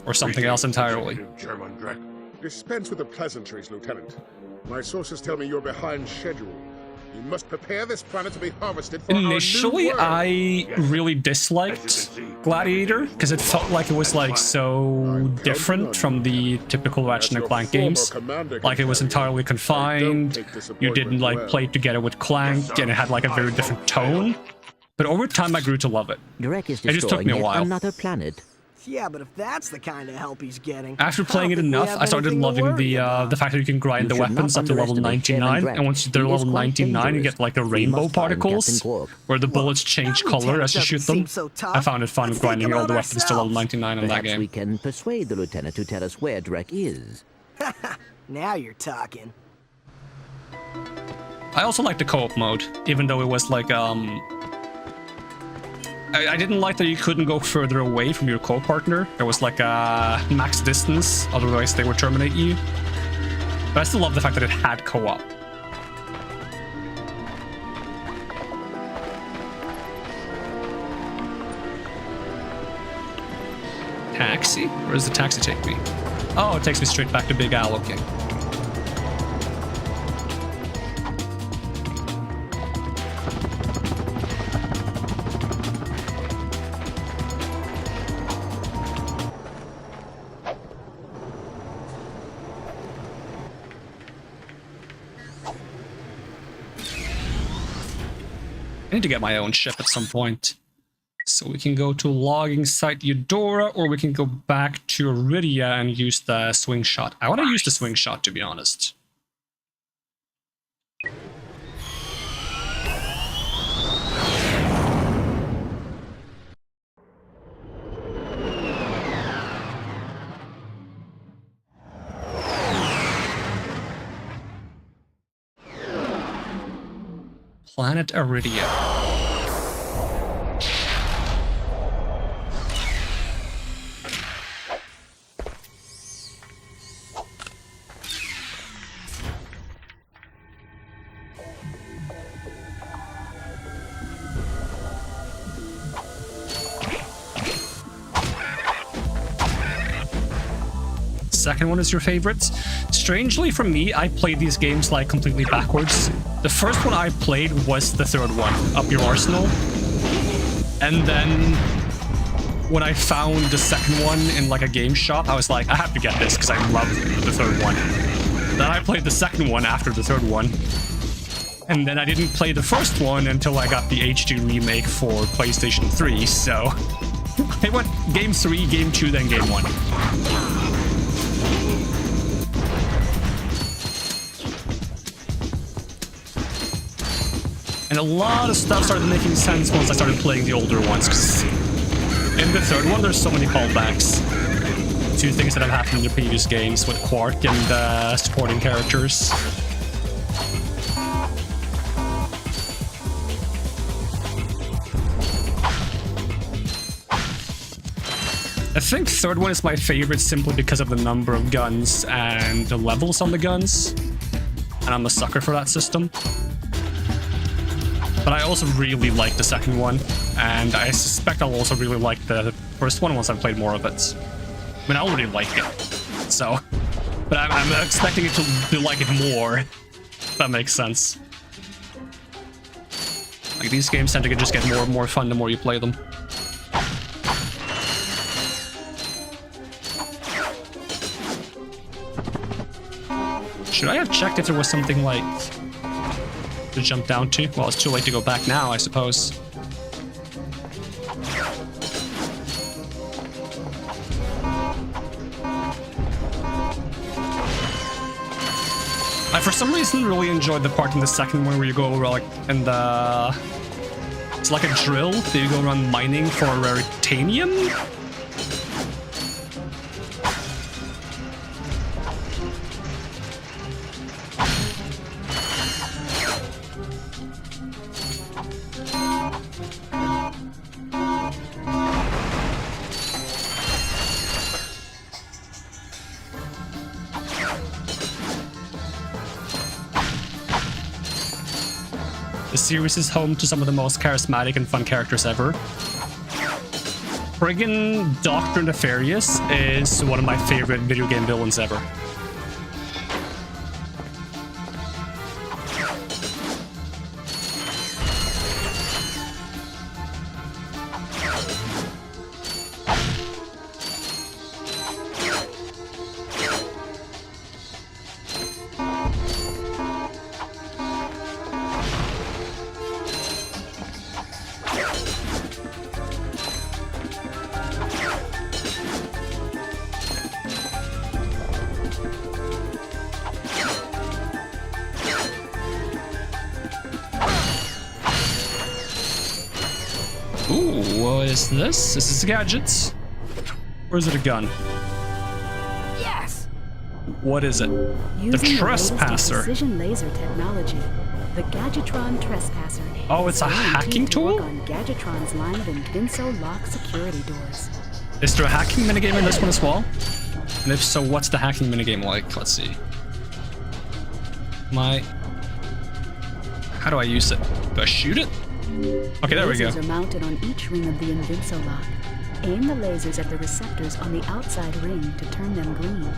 Or something else entirely? German Dreck. Dispense with the pleasantries, Lieutenant. My sources tell me you're behind schedule. You must prepare this planet to be harvested for Initially, our new world. I really disliked Gladiator because it felt like it was like so different from the typical Ratchet and Clank games. Like it was entirely confined. You didn't like play together with Clank, and it had like a very different tone. But over time, I grew to love it. Drek is It just took me a destroying yet while. another planet. Yeah, but if that's the kind of help he's getting... After playing it enough, I started loving the fact that you can grind the weapons up to level 99, and once they're level 99, you get like the rainbow particles, where the bullets change color as you shoot them. I found it fun grinding all the weapons to level 99 in that Perhaps game. we can persuade the lieutenant to tell us where Drek is. Now you're talking. I also like the co-op mode, even though it was like I didn't like that you couldn't go further away from your co-partner. There was like a max distance, otherwise they would terminate you. But I still love the fact that it had co-op. Taxi? Where does the taxi take me? Oh, it takes me straight back to Big Al, okay. I need to get my own ship at some point. So we can go to logging site Eudora, or we can go back to Iridia and use the swing shot. I want to use the swing shot, to be honest. Planet Iridia. Second one is your favorite. Strangely for me, I played these games like completely backwards. The first one I played was the third one, Up Your Arsenal. And then when I found the second one in like a game shop, I was like, I have to get this because I love the third one. Then I played the second one after the third one. And then I didn't play the first one until I got the HD remake for PlayStation 3, so I went game 3, game 2, then game 1. And a lot of stuff started making sense once I started playing the older ones, because in the third one there's so many callbacks to things that have happened in the previous games with Quark and supporting characters. I think third one is my favorite simply because of the number of guns and the levels on the guns. And I'm a sucker for that system. But I also really like the second one, and I suspect I'll also really like the first one once I've played more of it. I mean, I already like it, so... But I'm expecting it to like it more, if that makes sense. Like, these games tend to just get more and more fun the more you play them. Should I have checked if there was something, like, to jump down to? Well, it's too late to go back now, I suppose. I, for some reason, really enjoyed the part in the second one where you go over, like, and it's like a drill that you go around mining for raritanium. The series is home to some of the most charismatic and fun characters ever. Friggin' Dr. Nefarious is one of my favorite video game villains ever. Ooh, what is this? Is this gadgets? Or is it a gun? Yes! What is it? Using The the Trespasser. precision laser technology, the Gadgetron Trespasser. Oh, it's a hacking tool? On Gadgetron's line of Invinso lock security doors. Is there a hacking minigame in this one as well? And if so, what's the hacking minigame like? Let's see. How do I use it? Do I shoot it? Okay, there we go. Lasers are mounted on each ring of the Invinso lock. Aim the lasers at the receptors on the outside ring to turn them green.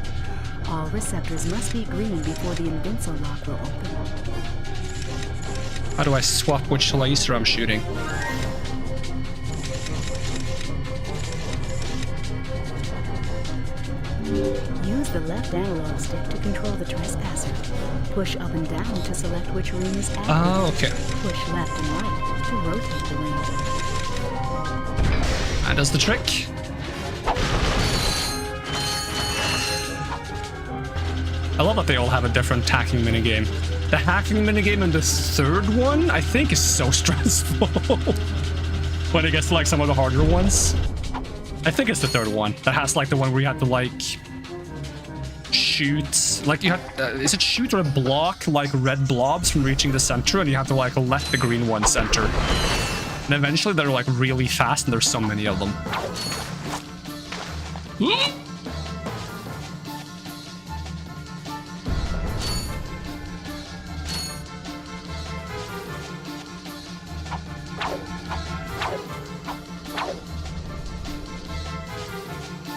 All receptors must be green before the Invinso lock will open. How do I swap which laser I'm shooting? Use the left analog stick to control the Trespasser. Push up and down to select which ring is active. Oh, okay. Push left and right to rotate the ring. That does the trick. I love that they all have a different hacking minigame. The hacking minigame in the third one, I think, is so stressful. When it gets to, like, some of the harder ones. I think it's the third one that has, like, the one where you have to, like, shoot, like, you have, is it shoot or block, like, red blobs from reaching the center, and you have to, like, let the green one center. And eventually they're, like, really fast, and there's so many of them.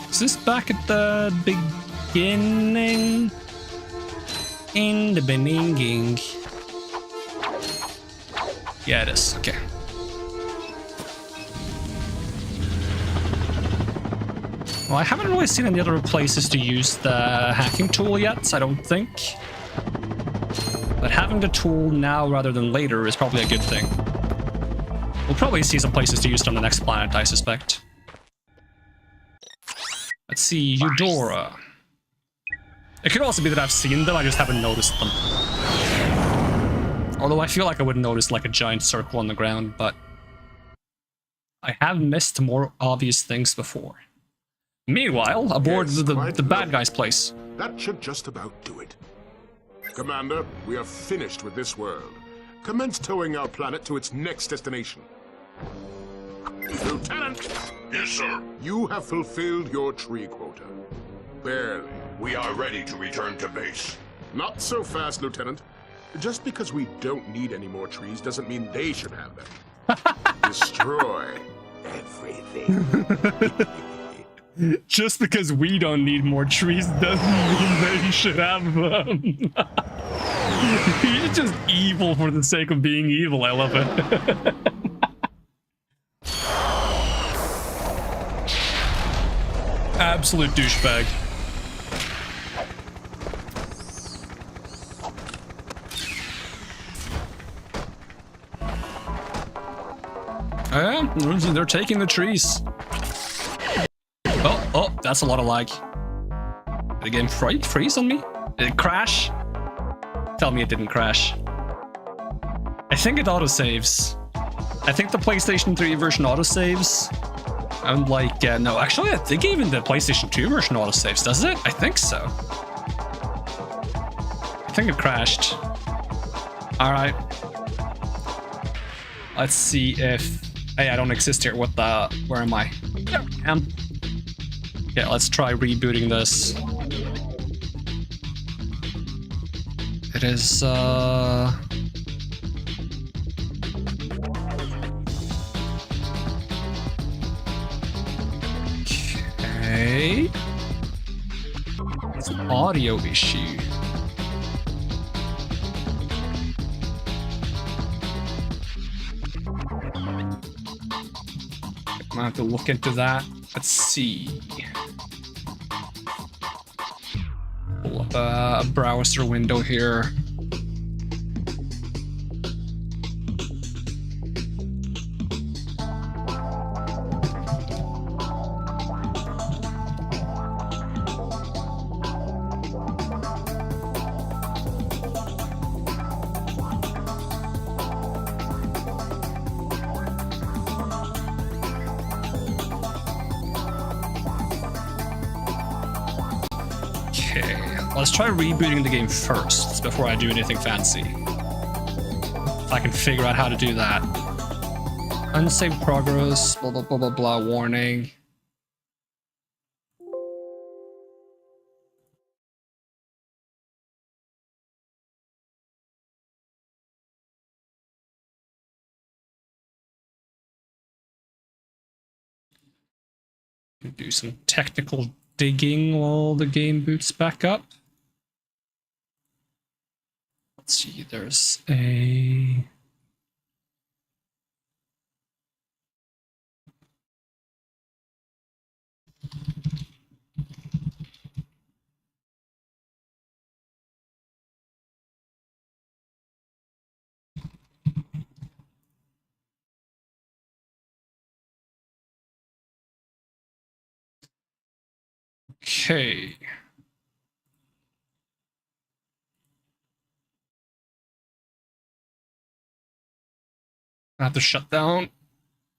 Is this back at the beginning? In the beginning. Yeah, it is. Okay. Well, I haven't really seen any other places to use the hacking tool yet, I don't think. But having the tool now rather than later is probably a good thing. We'll probably see some places to use it on the next planet, I suspect. Let's see, Eudora. It could also be that I've seen them, I just haven't noticed them. Although I feel like I would notice like a giant circle on the ground, but I have missed more obvious things before. Meanwhile, aboard the bad guy's place. That should just about do it. Commander, we are finished with this world. Commence towing our planet to its next destination. Lieutenant! Yes, sir. You have fulfilled your tree quota. Barely. We are ready to return to base. Not so fast, Lieutenant. Just because we don't need any more trees doesn't mean they should have them. Destroy everything. Just because we don't need more trees doesn't mean they should have them. He's just evil for the sake of being evil. I love it. Absolute douchebag. They're taking the trees. Oh, that's a lot of lag. Did the game freeze on me? Did it crash? Tell me it didn't crash. I think it autosaves. I think the PlayStation 3 version autosaves. I'm like, no, actually, I think even the PlayStation 2 version autosaves, does it? I think so. I think it crashed. All right. Let's see if... Hey, I don't exist here. What the... Where am I? There I am. Yeah, let's try rebooting this. It is, Okay. It's an audio issue. I'm gonna have to look into that. Let's see. Pull up a browser window here. Let's try rebooting the game first before I do anything fancy. If I can figure out how to do that. Unsaved progress, blah blah blah blah blah, warning. Do some technical digging while the game boots back up. Let's see, there's a... Okay. I have to shut down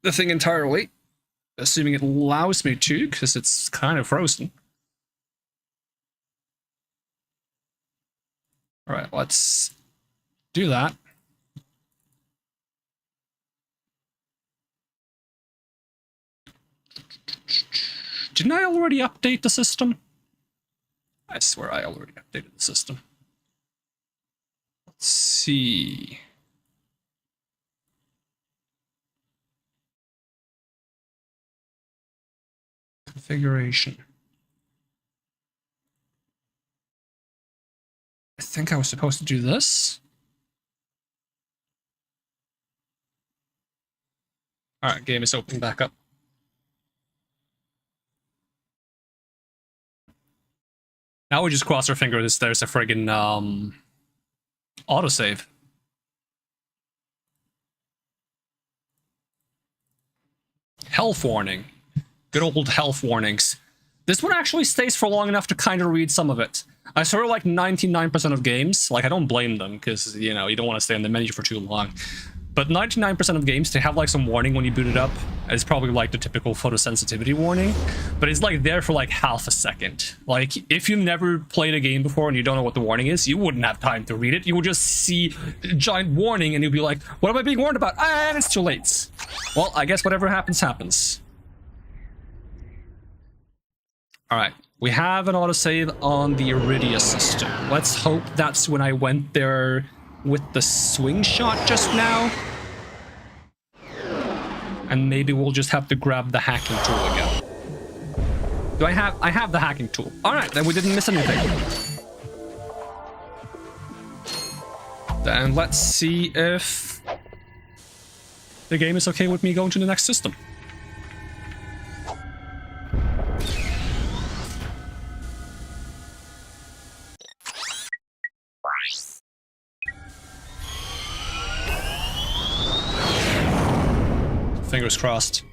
the thing entirely, assuming it allows me to, because it's kind of frozen. All right, let's do that. Didn't I already update the system? I swear I already updated the system. Let's see. Configuration. I think I was supposed to do this. All right, game is opening back up. Now we just cross our fingers there's a friggin' autosave. Health warning. Good old health warnings. This one actually stays for long enough to kind of read some of it. I sort of like 99% of games, like I don't blame them because, you know, you don't want to stay in the menu for too long. But 99% of games, they have like some warning when you boot it up. It's probably like the typical photosensitivity warning, but it's like there for like half a second. Like if you've never played a game before and you don't know what the warning is, you wouldn't have time to read it. You would just see a giant warning and you'll be like, what am I being warned about? And it's too late. Well, I guess whatever happens, happens. All right, we have an autosave on the Iridia system. Let's hope that's when I went there with the swing shot just now. And maybe we'll just have to grab the hacking tool again. Do I have the hacking tool. All right, then we didn't miss anything. Then let's see if the game is okay with me going to the next system. Fingers crossed.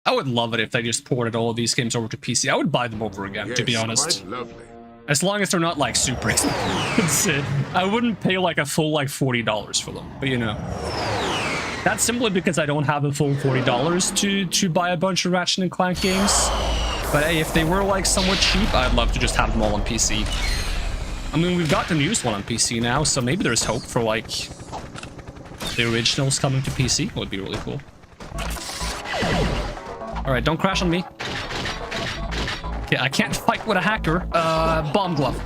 I would love it if they just ported all of these games over to PC. I would buy them over again, to be honest. Quite lovely. As long as they're not like super expensive. I wouldn't pay like a full like $40 for them, but you know. That's simply because I don't have a full $40 to buy a bunch of Ratchet and Clank games. But hey, if they were like somewhat cheap, I'd love to just have them all on PC. I mean, we've got the newest one on PC now, so maybe there's hope for like the originals coming to PC. That would be really cool. Alright, don't crash on me. Okay, I can't fight with a hacker. Bomb glove.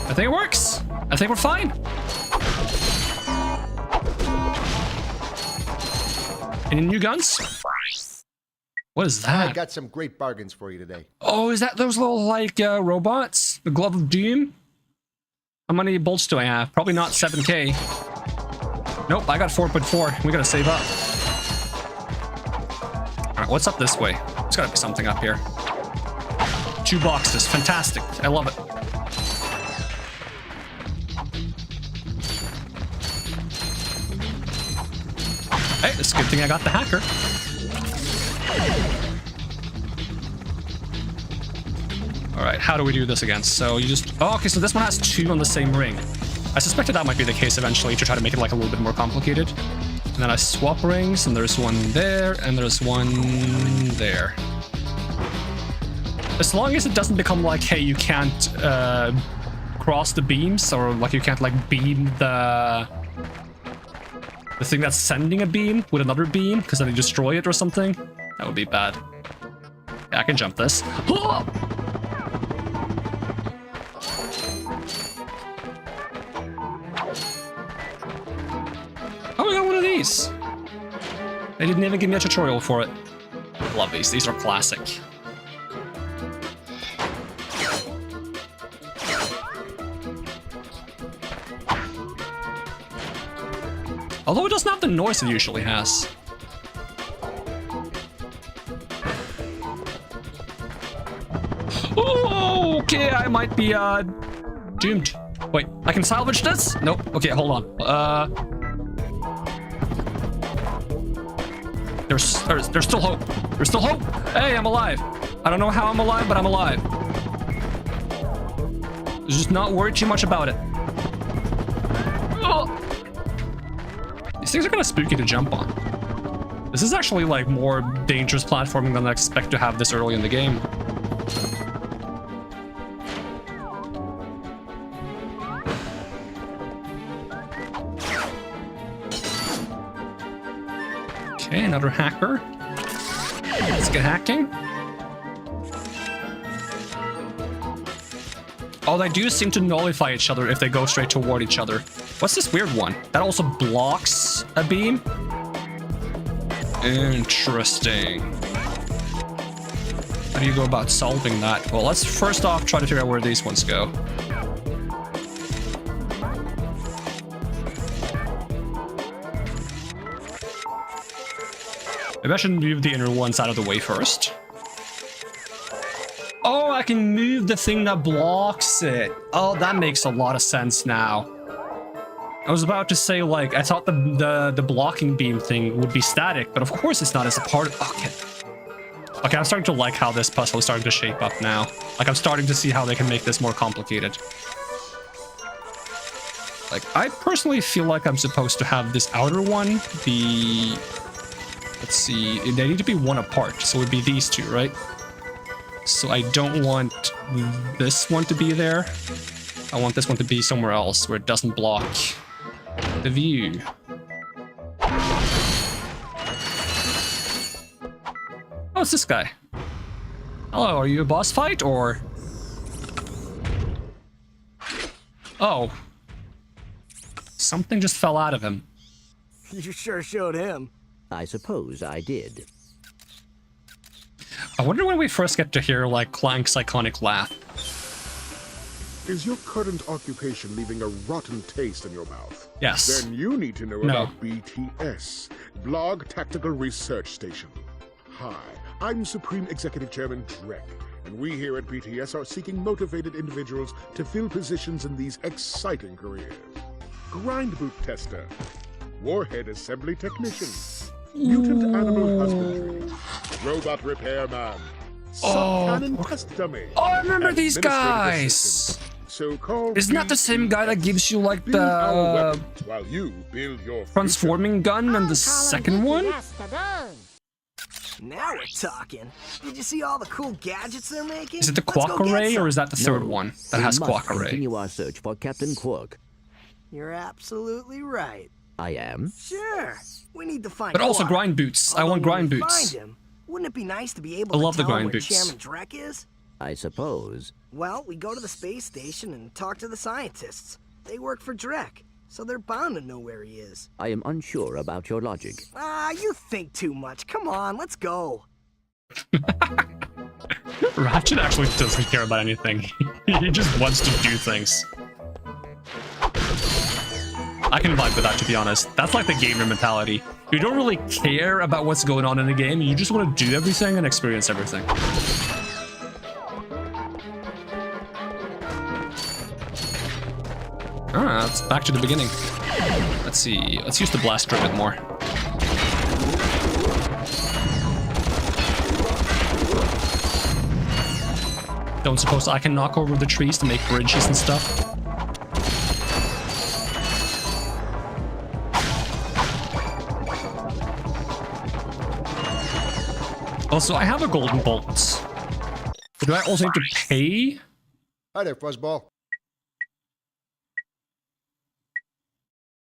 I think it works. I think we're fine. Any new guns? What is that? I got some great bargains for you today. Oh, is that those little, like, robots? The Glove of Doom? How many bolts do I have? Probably not 7k. Nope, I got 4.4. We gotta save up. Alright, what's up this way? There's gotta be something up here. 2 boxes. Fantastic. I love it. Hey, it's a good thing I got the hacker. Alright, how do we do this again? So you just... Oh, okay, so this one has 2 on the same ring. I suspected that might be the case eventually to try to make it like a little bit more complicated. And then I swap rings, and there's one there, and there's one there. As long as it doesn't become like, hey, you can't cross the beams, or like you can't like beam the thing that's sending a beam with another beam, because then you destroy it or something. That would be bad. Yeah, I can jump this. Oh, we got one of these. They didn't even give me a tutorial for it. Love these. These are classic. Although it doesn't have the noise it usually has. Oh, okay, I might be doomed. Wait, I can salvage this? Nope. Okay, hold on. There's still hope. There's still hope. Hey, I'm alive. I don't know how I'm alive, but I'm alive. Just not worry too much about it. Oh. These things are kind of spooky to jump on. This is actually like more dangerous platforming than I expect to have this early in the game. Okay, another hacker. Let's get hacking. Oh, they do seem to nullify each other if they go straight toward each other. What's this weird one? That also blocks a beam? Interesting. How do you go about solving that? Well, let's first off try to figure out where these ones go. Maybe I should move the inner ones out of the way first. Oh, I can move the thing that blocks it. Oh, that makes a lot of sense now. I was about to say, like, I thought the blocking beam thing would be static, but of course it's not. It's a part of... Okay. Okay, I'm starting to like how this puzzle is starting to shape up now. Like, I'm starting to see how they can make this more complicated. Like, I personally feel like I'm supposed to have this outer one be... Let's see, they need to be one apart, so it would be these two, right? So I don't want this one to be there. I want this one to be somewhere else where it doesn't block the view. Oh, it's this guy. Hello, are you a boss fight, or... Oh. Something just fell out of him. You sure showed him. I suppose I did. I wonder when we first get to hear, like, Clank's iconic laugh. Is your current occupation leaving a rotten taste in your mouth? Yes. Then you need to know No. about BTS, Blog Tactical Research Station. Hi, I'm Supreme Executive Chairman Drek, and we here at BTS are seeking motivated individuals to fill positions in these exciting careers. Grind boot tester, warhead assembly technician, mutant animal husbandry, robot repairman, sub-cannon test dummy. Oh, I remember these administrative guys. assistant. So call Isn't that the same guy that gives you, like, build our the weapons while you build your transforming gun and the second one? Now we're talking. Did you see all the cool gadgets they're making? Is it the Let's go Quark get Array, some. or is that the third one that has Quark Array? Continue our search for Captain Quark. You're absolutely right. I am. Sure. We need to find But also Quark. grind boots. I Although want when grind we boots. Find him, wouldn't it be nice to be able I to love the tell grind where boots. Chairman Drek is? I suppose. Well, we go to the space station and talk to the scientists. They work for Drek, so they're bound to know where he is. I am unsure about your logic. Ah, you think too much. Come on, let's go. Ratchet actually doesn't care about anything. He just wants to do things. I can vibe with that, to be honest. That's like the gamer mentality. You don't really care about what's going on in the game. You just want to do everything and experience everything. Ah, it's back to the beginning. Let's see. Let's use the blaster a bit more. Don't suppose I can knock over the trees to make bridges and stuff? Also, I have a golden bolt. But do I also need to pay? Hi there, Fuzzball.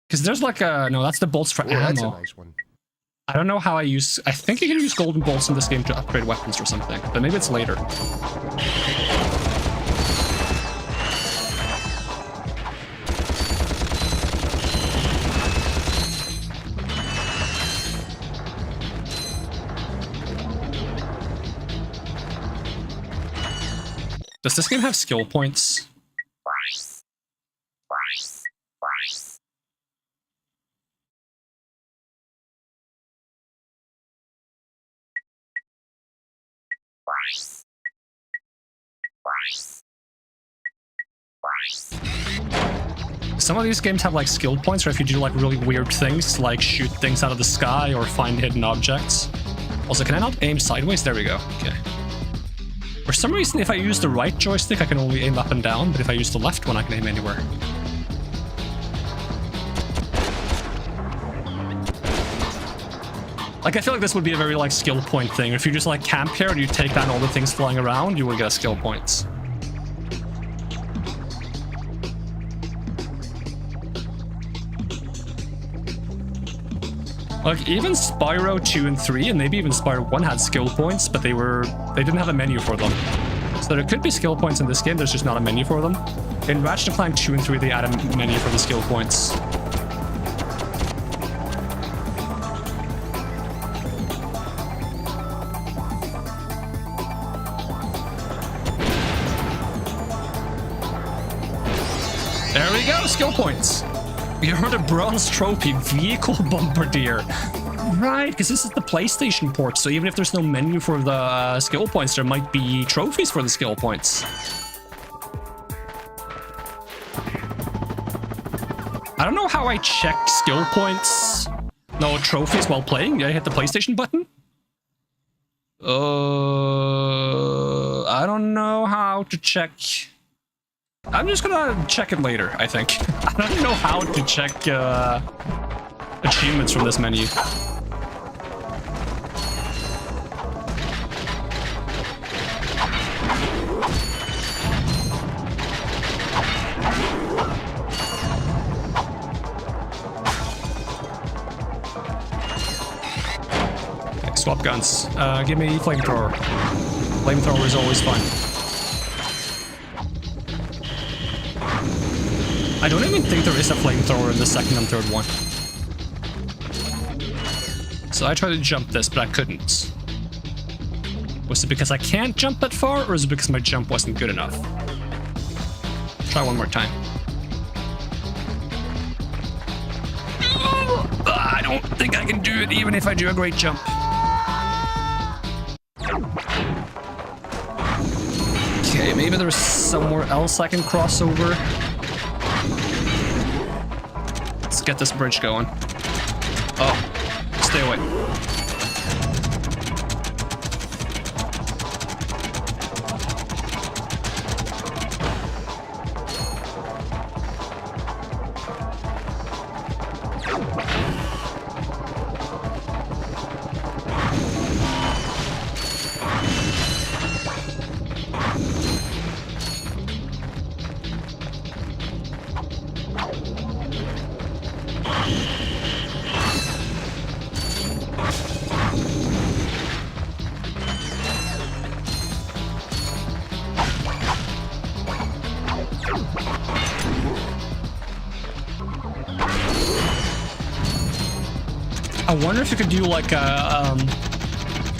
Because there's like a... No, that's the bolts for ammo. That's a nice one. I don't know how I use... I think you can use golden bolts in this game to upgrade weapons or something. But maybe it's later. Does this game have skill points? Some of these games have like skill points, or if you do like really weird things, like shoot things out of the sky or find hidden objects. Also, can I not aim sideways? There we go. Okay. For some reason, if I use the right joystick, I can only aim up and down, but if I use the left one, I can aim anywhere. Like, I feel like this would be a very, like, skill point thing. If you just, like, camp here and you take down all the things flying around, you will get skill points. Like, even Spyro 2 and 3, and maybe even Spyro 1 had skill points, but they didn't have a menu for them. So there could be skill points in this game, there's just not a menu for them. In Ratchet Clank 2 and 3, they add a menu for the skill points. There we go, skill points. We earned a bronze trophy, vehicle bombardier. Right, because this is the PlayStation port, so even if there's no menu for the skill points, there might be trophies for the skill points. I don't know how I check skill points. No, trophies while playing. Did I hit the PlayStation button? I don't know how to check. I'm just gonna check it later, I think. I don't know how to check achievements from this menu. Okay, swap guns. Give me flamethrower. Flamethrower is always fun. I don't even think there is a flamethrower in the second and third one. So I tried to jump this, but I couldn't. Was it because I can't jump that far, or is it because my jump wasn't good enough? Try one more time. I don't think I can do it even if I do a great jump. Okay, maybe there's somewhere else I can cross over. Let's get this bridge going. Oh, stay away. I wonder if you could do like a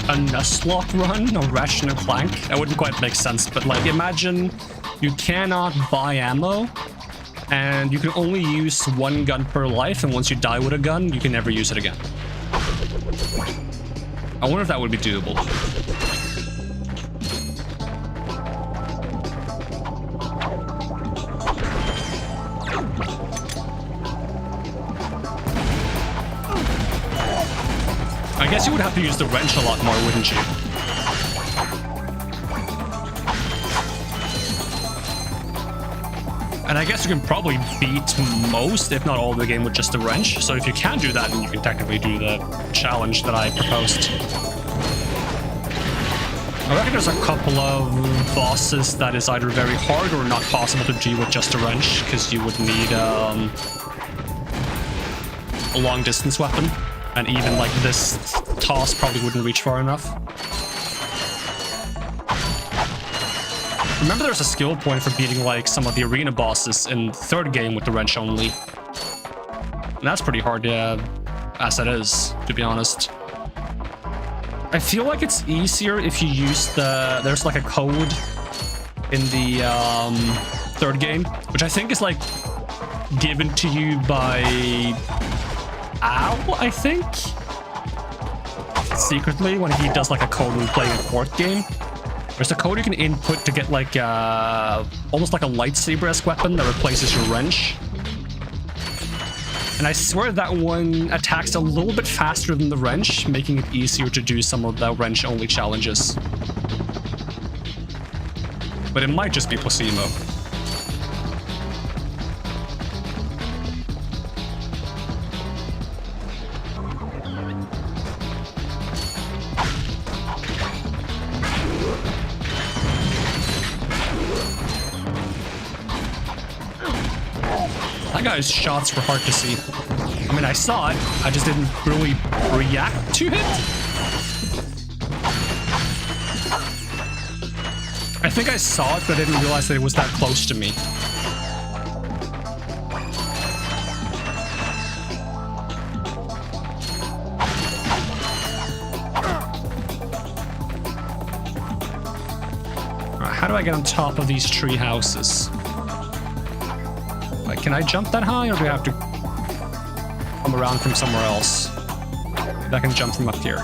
Nuzlocke run on Ratchet and Clank. That wouldn't quite make sense, but like imagine you cannot buy ammo and you can only use one gun per life, and once you die with a gun, you can never use it again. I wonder if that would be doable. I guess you would have to use the wrench a lot more, wouldn't you? And I guess you can probably beat most, if not all of the game with just the wrench. So if you can do that, then you can technically do the challenge that I proposed. I reckon there's a couple of bosses that is either very hard or not possible to do with just a wrench, because you would need a long distance weapon. And even like this toss probably wouldn't reach far enough. Remember there's a skill point for beating like some of the arena bosses in the third game with the wrench only. And that's pretty hard as it is, to be honest. I feel like it's easier if you use there's like a code in the third game, which I think is like given to you by Al, I think, secretly when he does like a code when playing a fourth game. There's a code you can input to get like almost like a lightsaber-esque weapon that replaces your wrench. And I swear that one attacks a little bit faster than the wrench, making it easier to do some of the wrench-only challenges. But it might just be placebo. That guy's shots were hard to see. I mean, I saw it, I just didn't really react to it. I think I saw it, but I didn't realize that it was that close to me. Alright, how do I get on top of these tree houses? Like, can I jump that high, or do I have to come around from somewhere else? Maybe I can jump from up here.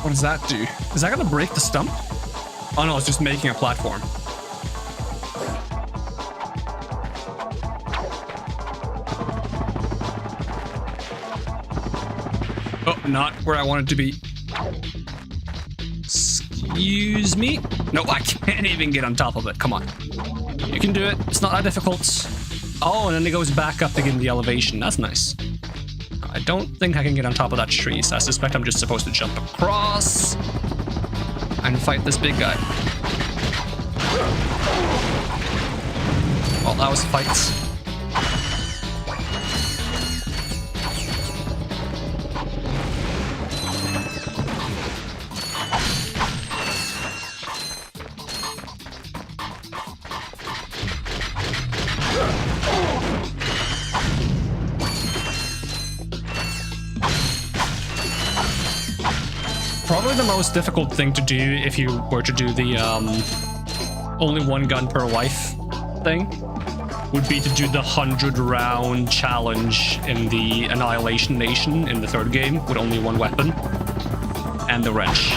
What does that do? Is that gonna break the stump? Oh no, it's just making a platform. Oh, not where I want it to be. Excuse me? No, I can't even get on top of it. Come on. You can do it. It's not that difficult. Oh, and then it goes back up again the elevation. That's nice. I don't think I can get on top of that tree, so I suspect I'm just supposed to jump across and fight this big guy. Well, that was a fight. Probably the most difficult thing to do if you were to do the only one gun per life thing would be to do the 100-round challenge in the Annihilation Nation in the third game with only one weapon and the wrench.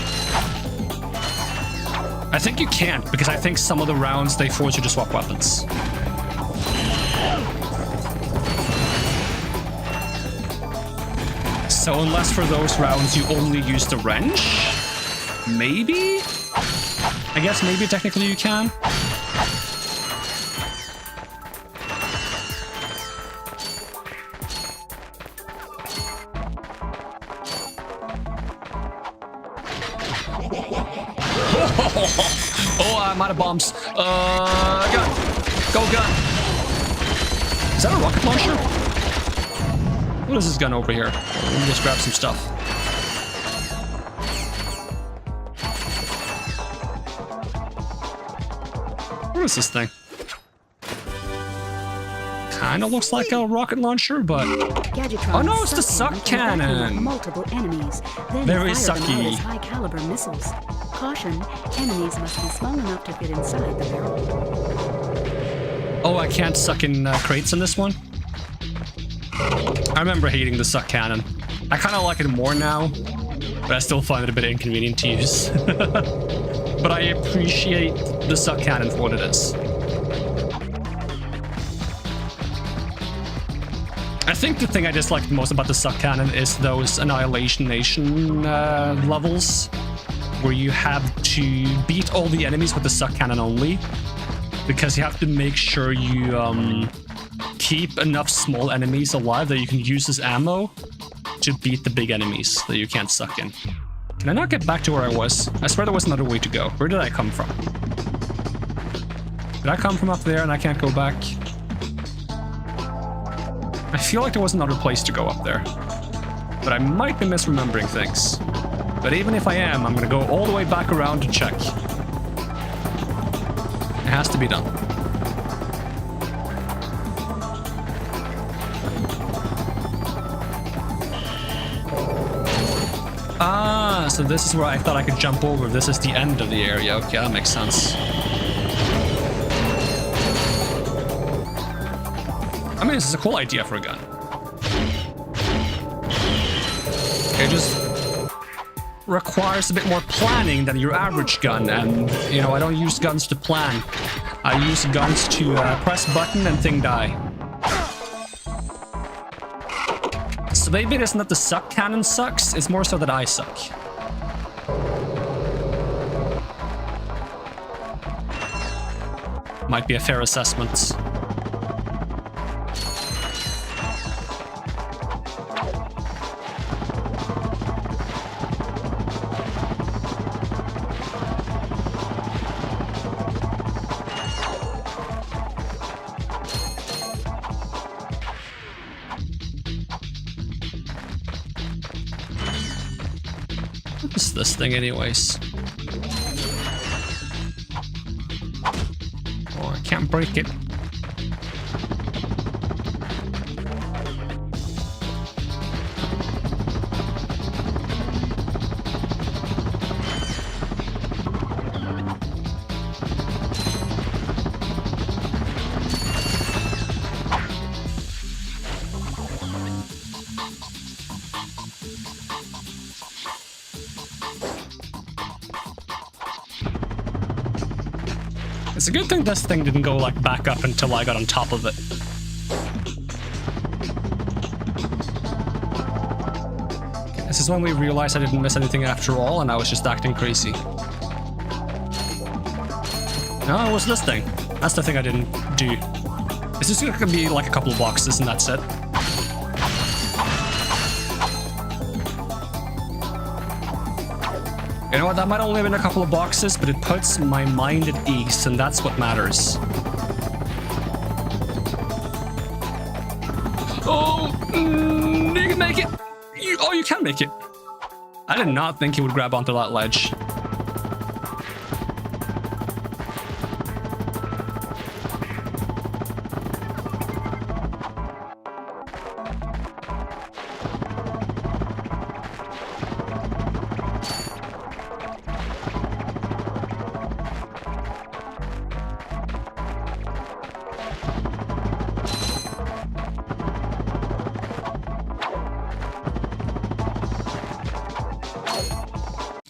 I think you can't, because I think some of the rounds they force you to swap weapons. So unless for those rounds you only use the wrench, maybe? I guess maybe technically you can. Oh, I'm out of bombs. Gun. Go, gun. Is that a rocket launcher? What is this gun over here? Let me just grab some stuff. What is this thing? Kinda looks like a rocket launcher, but... Oh no, it's the suck cannon! Multiple enemies, then very fire them out sucky. as high-caliber missiles. Caution, enemies must be small enough to fit inside the barrel. Oh, I can't suck in crates in this one? I remember hating the suck cannon. I kind of like it more now, but I still find it a bit inconvenient to use. But I appreciate the suck cannon for what it is. I think the thing I disliked most about the suck cannon is those Annihilation Nation levels, where you have to beat all the enemies with the suck cannon only, because you have to make sure you keep enough small enemies alive that you can use as ammo to beat the big enemies that you can't suck in. Can I not get back to where I was? I swear there was another way to go. Where did I come from? Did I come from up there and I can't go back? I feel like there was another place to go up there, but I might be misremembering things. But even if I am, I'm gonna go all the way back around to check. It has to be done. Ah, so this is where I thought I could jump over. This is the end of the area. Okay, that makes sense. I mean, this is a cool idea for a gun. It just requires a bit more planning than your average gun, and, you know, I don't use guns to plan. I use guns to press button and thing die. So maybe it isn't that the suck cannon sucks, it's more so that I suck. Might be a fair assessment. What's this thing anyways? Oh, I can't break it. It's a good thing this thing didn't go like back up until I got on top of it. This is when we realized I didn't miss anything after all, and I was just acting crazy. No, it was this thing. That's the thing I didn't do. It's just gonna be like a couple of boxes and that's it. You know what, that might only have been a couple of boxes, but it puts my mind at ease, and that's what matters. Oh, you can make it! You can make it! I did not think he would grab onto that ledge.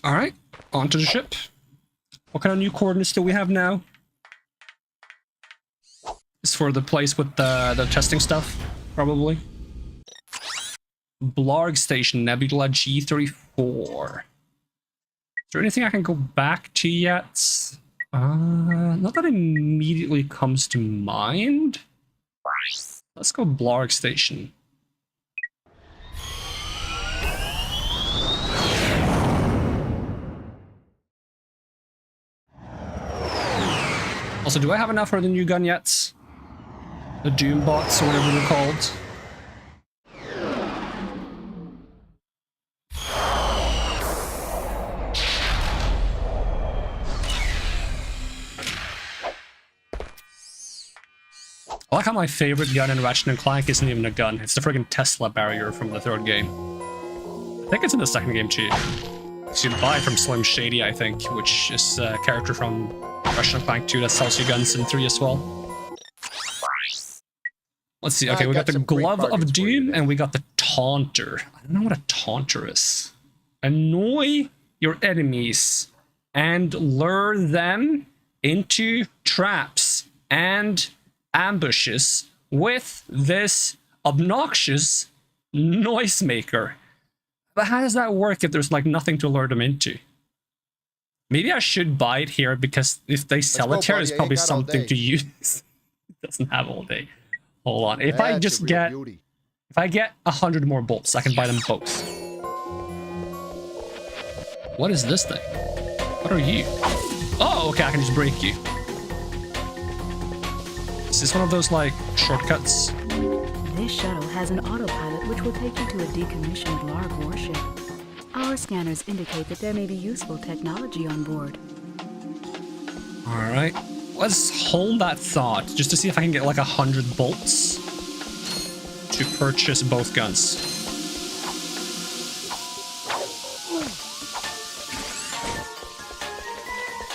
Alright, onto the ship. What kind of new coordinates do we have now? It's for the place with the testing stuff, probably. Blarg Station, Nebula G34. Is there anything I can go back to yet? Not that immediately comes to mind. Let's go Blarg Station. Also, do I have enough for the new gun yet? The Doom bots, or whatever they're called. I like how my favorite gun in Ratchet & Clank isn't even a gun. It's the friggin' Tesla barrier from the third game. I think it's in the second game too. So you buy it from Slim Shady, I think, which is a character from Ratchet & Clank 2 that sells you guns in 3 as well. Let's see. Okay, we got the Glove of Doom and we got the Taunter. I don't know what a Taunter is. Annoy your enemies and lure them into traps and ambushes with this obnoxious noisemaker. But how does that work if there's like nothing to lure them into? Maybe I should buy it here because if they sell it here, it's probably something to use. It doesn't have all day. Hold on. If I just get... If I get 100 more bolts, I can buy them both. What is this thing? What are you? Oh, okay, I can just break you. Is this one of those, like, shortcuts? This shuttle has an autopilot which will take you to a decommissioned Blarg warship. Our scanners indicate that there may be useful technology on board. Alright. Let's hold that thought, just to see if I can get like 100 bolts to purchase both guns.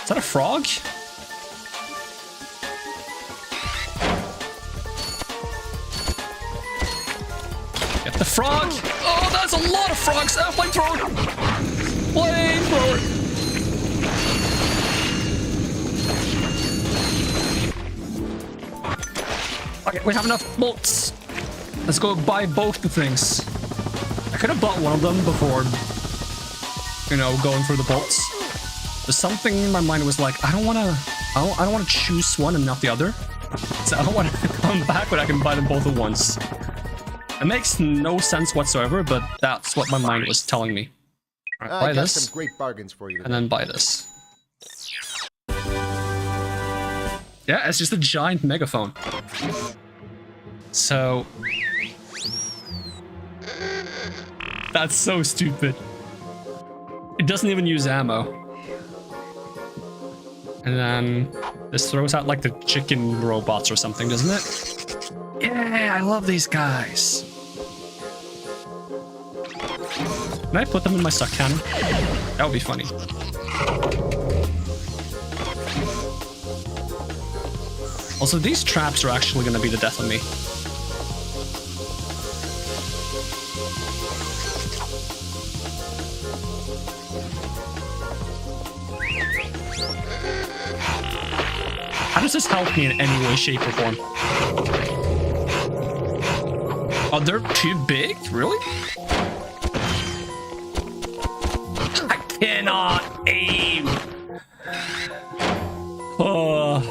Is that a frog? Get the frog! Oh, that's a lot of frogs! Flamethrower! Flamethrower! Okay, we have enough bolts. Let's go buy both the things. I could have bought one of them before, you know, going for the bolts. But something in my mind was like, I don't want to choose one and not the other. So I don't want to come back, but I can buy them both at once. It makes no sense whatsoever, but that's what my mind was telling me. All right, buy this. Some great bargains for you today. And then buy this. Yeah, it's just a giant megaphone. So... That's so stupid. It doesn't even use ammo. And then this throws out like the chicken robots or something, doesn't it? Yeah, I love these guys. Can I put them in my suck cannon? That would be funny. Also, these traps are actually going to be the death of me. How does this help me in any way, shape, or form? Oh, they're too big? Really? I cannot aim! Oh.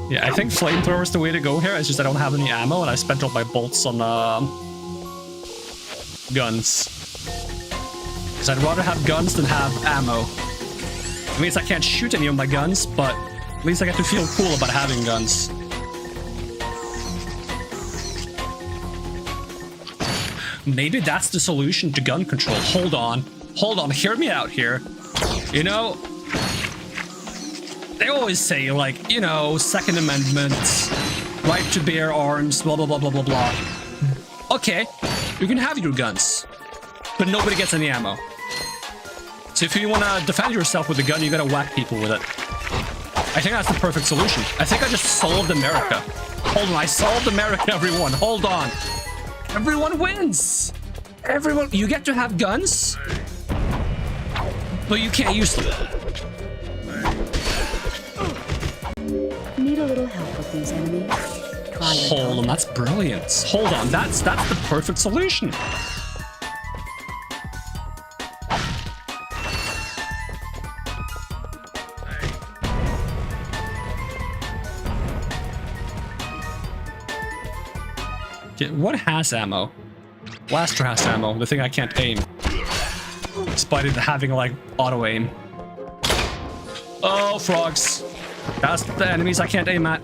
Yeah, I think flamethrower is the way to go here. It's just I don't have any ammo, and I spent all my bolts on guns. Because I'd rather have guns than have ammo. It means I can't shoot any of my guns, but at least I get to feel cool about having guns. Maybe that's the solution to gun control. Hold on, hear me out here. You know, they always say, like, you know, Second Amendment, right to bear arms, blah, blah, blah, blah, blah, blah. Okay, you can have your guns, but nobody gets any ammo. So if you want to defend yourself with a gun, you gotta whack people with it. I think that's the perfect solution. I think I just solved America. Hold on, I solved America, everyone. Hold on. Everyone wins. Everyone, you get to have guns, but you can't use them. Need a little help with these enemies? Try your Hold on, that's brilliant. Hold on, that's the perfect solution. Okay, what has ammo? Blaster has ammo, the thing I can't aim. Despite it having, like, auto aim. Oh, frogs. That's the enemies I can't aim at.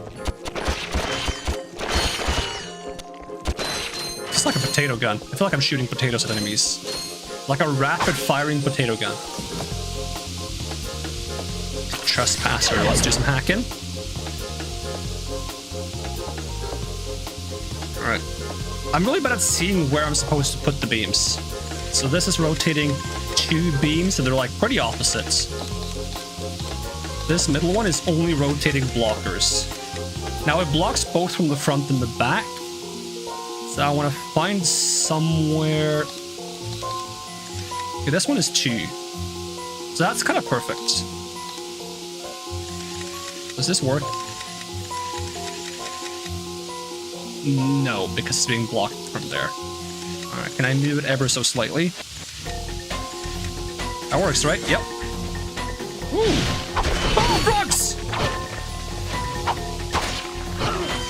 It's like a potato gun. I feel like I'm shooting potatoes at enemies. Like a rapid-firing potato gun. Trespasser, let's do some hacking. Alright. I'm really bad at seeing where I'm supposed to put the beams. So this is rotating 2 beams, and they're like pretty opposites. This middle one is only rotating blockers. Now it blocks both from the front and the back. So I want to find somewhere... Okay, this one is 2. So that's kind of perfect. Does this work? No, because it's being blocked from there. Alright, can I move it ever so slightly? That works, right? Yep. Ooh! Oh, frogs!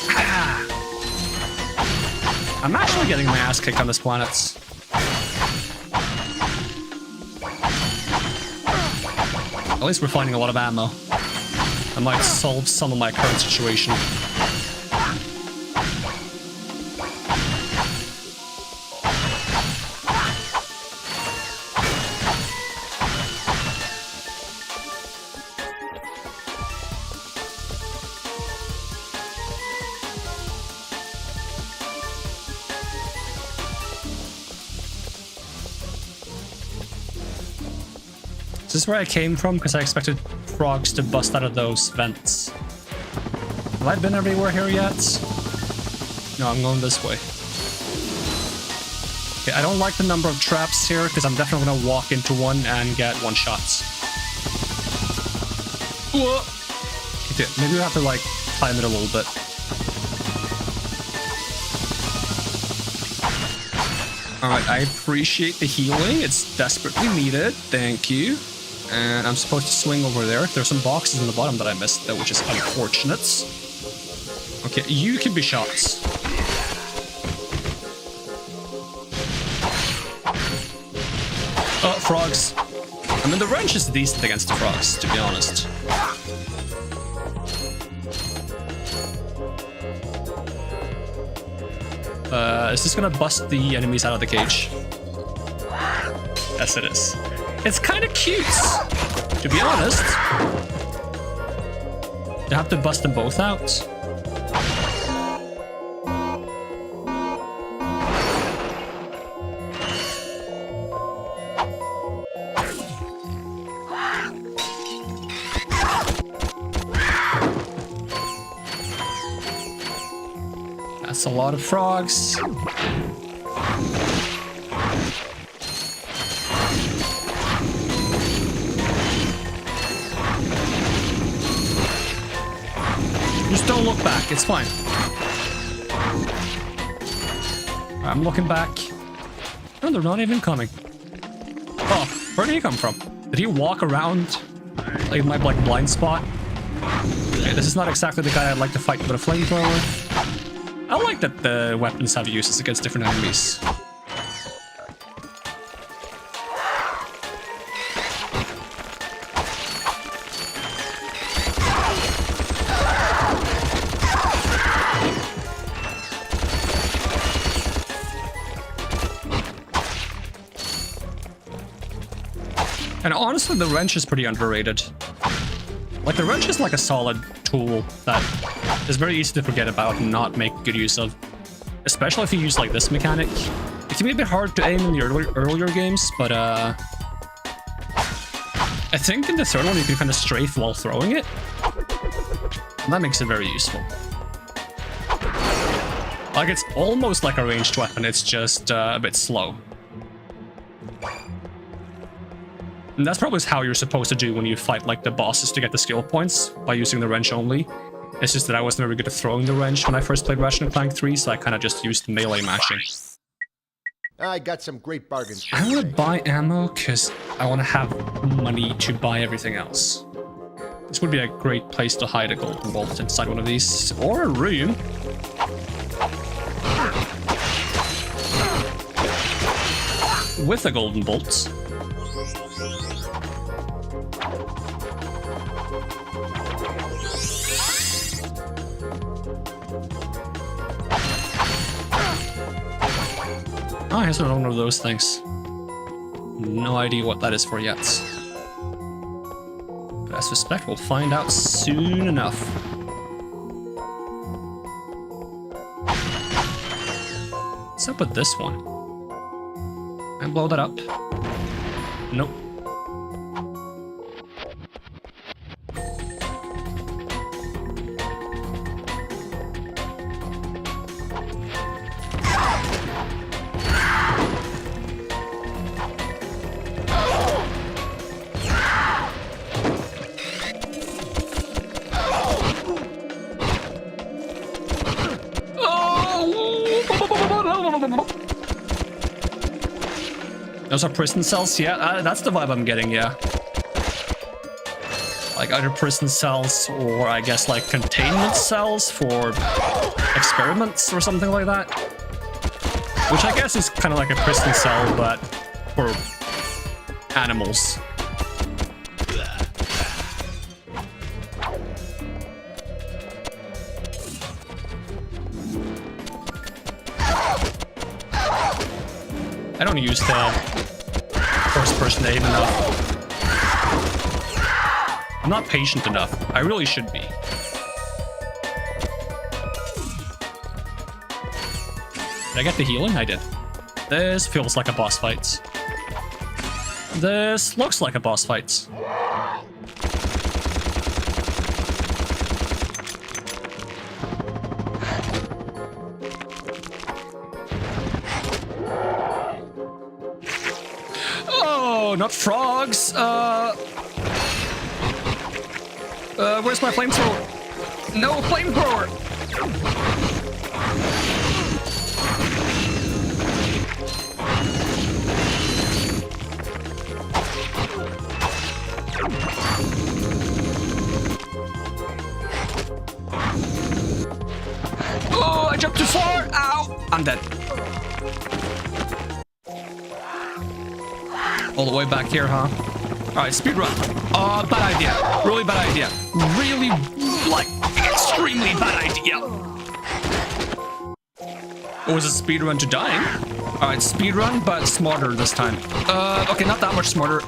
Ah. I'm actually getting my ass kicked on this planet. At least we're finding a lot of ammo. That might solve some of my current situation. This is where I came from, because I expected frogs to bust out of those vents. Have I been everywhere here yet? No, I'm going this way. Okay, I don't like the number of traps here, because I'm definitely going to walk into one and get one-shots. Okay, maybe we have to, like, time it a little bit. Alright, I appreciate the healing. It's desperately needed. Thank you. And I'm supposed to swing over there. There's some boxes in the bottom that I missed, though, which is unfortunate. Okay, you can be shot. Oh, frogs. I mean, the wrench is decent against the frogs, to be honest. Is this gonna bust the enemies out of the cage? Yes, it is. It's kind of cute, to be honest. You have to bust them both out. That's a lot of frogs. Just don't look back, it's fine. I'm looking back. No, they're not even coming. Oh, where did he come from? Did he walk around like my blind spot? Okay, this is not exactly the guy I'd like to fight with a flamethrower. I like that the weapons have uses against different enemies. And honestly, the wrench is pretty underrated. Like, the wrench is like a solid tool that is very easy to forget about and not make good use of. Especially if you use like this mechanic. It can be a bit hard to aim in the earlier games, but I think in the third one you can kind of strafe while throwing it. And that makes it very useful. Like, it's almost like a ranged weapon, it's just a bit slow. And that's probably how you're supposed to do when you fight like the bosses to get the skill points, by using the wrench only. It's just that I wasn't very good at throwing the wrench when I first played Ratchet Clank 3, so I kind of just used melee mashing. I got some great bargains. I want to buy ammo because I want to have money to buy everything else. This would be a great place to hide a golden bolt inside one of these, or a room. With a golden bolt. Oh, here's another one of those things. No idea what that is for yet. But I suspect we'll find out soon enough. What's up with this one? Can I blow that up? Nope. Those are prison cells? Yeah, that's the vibe I'm getting, yeah. Like either prison cells or I guess like containment cells for experiments or something like that. Which I guess is kind of like a prison cell, but for animals. I don't use the first-person aim enough. I'm not patient enough. I really should be. Did I get the healing? I did. This feels like a boss fight. This looks like a boss fight. Oh, not frogs. Where's my flamethrower? No flamethrower. Oh, I jumped too far. Ow, I'm dead. All the way back here, huh? All right, speedrun. Oh, bad idea. Really bad idea. Really, like, extremely bad idea. Or was it speedrun to dying? All right, speedrun, but smarter this time. Okay, not that much smarter.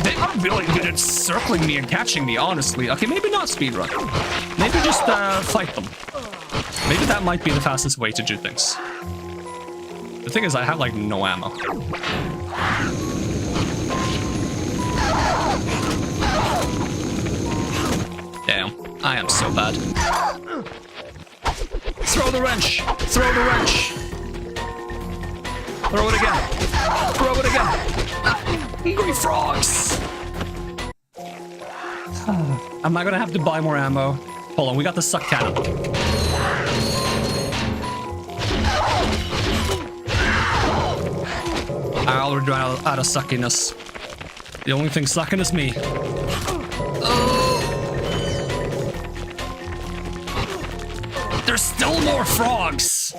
They are really good at circling me and catching me, honestly. Okay, maybe not speedrun. Maybe just fight them. Maybe that might be the fastest way to do things. The thing is, I have, like, no ammo. Damn, I am so bad. Throw the wrench! Throw the wrench! Throw it again! Throw it again! Hungry frogs! Am I gonna have to buy more ammo? Hold on, we got the suck cannon. I already ran out of suckiness. The only thing sucking is me. Oh. there's still more frogs!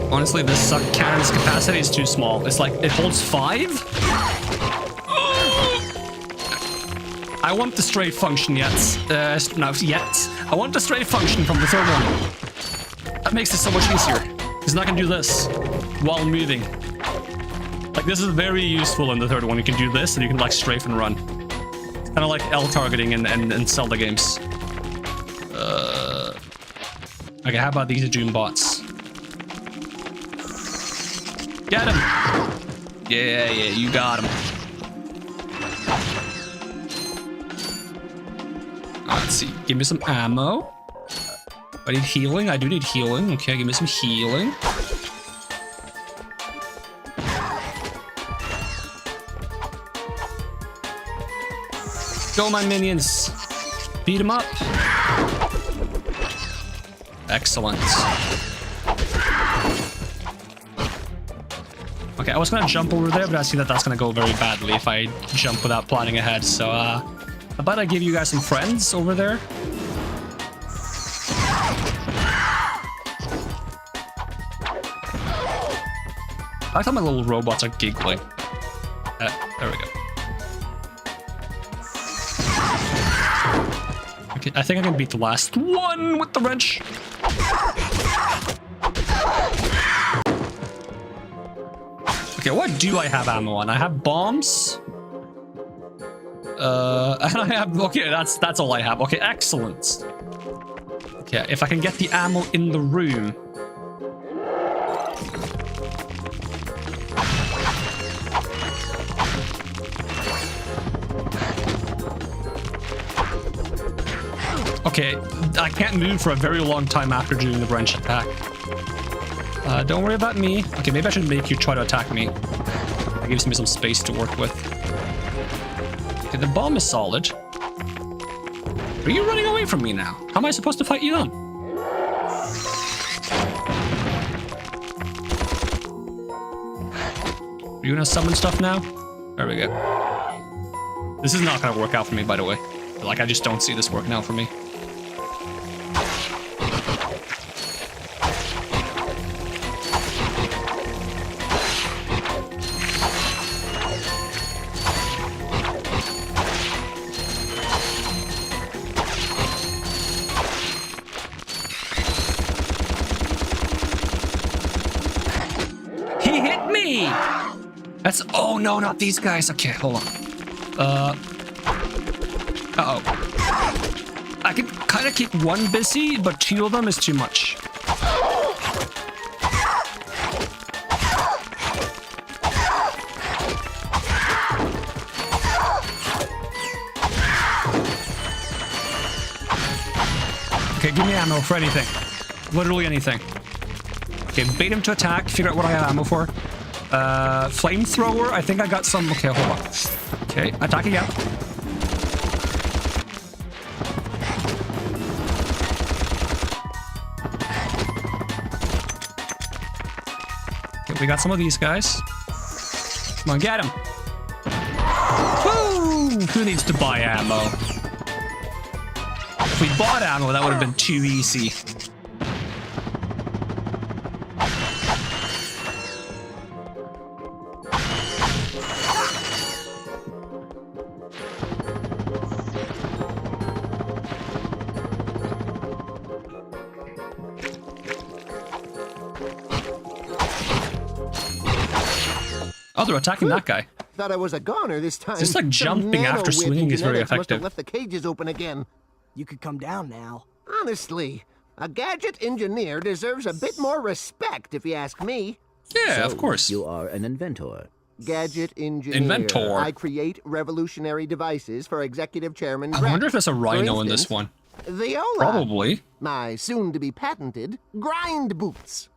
Honestly, this cannon's capacity is too small. It's like, it holds 5? I want the straight function yet. Not yet. I want the straight function from the third one. That makes it so much easier. He's not gonna do this while moving. Like, this is very useful in the third one. You can do this, and you can, like, strafe and run. It's kind of like L-targeting and Zelda games. Okay, how about these Doom bots? Get him! Yeah, you got him. Let's see. Give me some ammo. I need healing. I do need healing. Okay, give me some healing. Go, my minions. Beat them up. Excellent. Okay, I was gonna jump over there, but I see that that's gonna go very badly if I jump without planning ahead. So, how about I give you guys some friends over there? I thought my little robots are giggling. There we go. Okay, I think I can beat the last one with the wrench. Okay, what do I have ammo on? I have bombs. And I have, okay, that's all I have. Okay, excellent. Okay, if I can get the ammo in the room. Okay, I can't move for a very long time after doing the wrench attack. Don't worry about me. Okay, maybe I should make you try to attack me. That gives me some space to work with. Okay, the bomb is solid. Are you running away from me now? How am I supposed to fight you on? Are you gonna summon stuff now? There we go. This is not gonna work out for me, by the way. Like, I just don't see this working out for me. That's, oh no, not these guys. Okay, hold on. Uh-oh. I can kind of keep one busy, but 2 of them is too much. Okay, give me ammo for anything. Literally anything. Okay, bait him to attack, figure out what I have ammo for. Flamethrower, I think I got some. Okay, hold on. Okay, attack again. Okay, we got some of these guys. Come on, get him. Woo! Who needs to buy ammo? If we bought ammo, that would have been too easy. Oh, they're attacking that guy. Thought I was a goner this time. Just like jumping after swinging is very effective. Left the cages open again. You could come down now. Honestly, a gadget engineer deserves a bit more respect, if you ask me. Yeah, of course. You are an inventor. Gadget engineer. Inventor. I create revolutionary devices for executive chairman. I wonder if there's a rhino in this one. The Ola. Probably. My soon-to-be patented grind boots.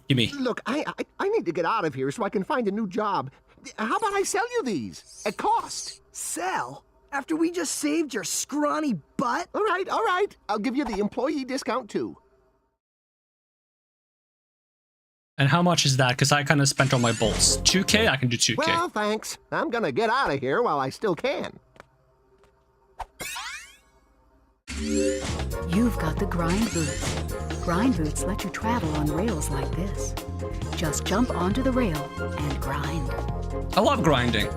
Gimme. Look, I need to get out of here so I can find a new job. How about I sell you these at cost? Sell? After we just saved your scrawny butt? All right. I'll give you the employee discount too. And how much is that? Because I kind of spent all my bolts. 2K? I can do 2K. Well, thanks. I'm gonna get out of here while I still can. You You've got the grind boots. Grind boots let you travel on rails like this. Just jump onto the rail and grind. I love grinding.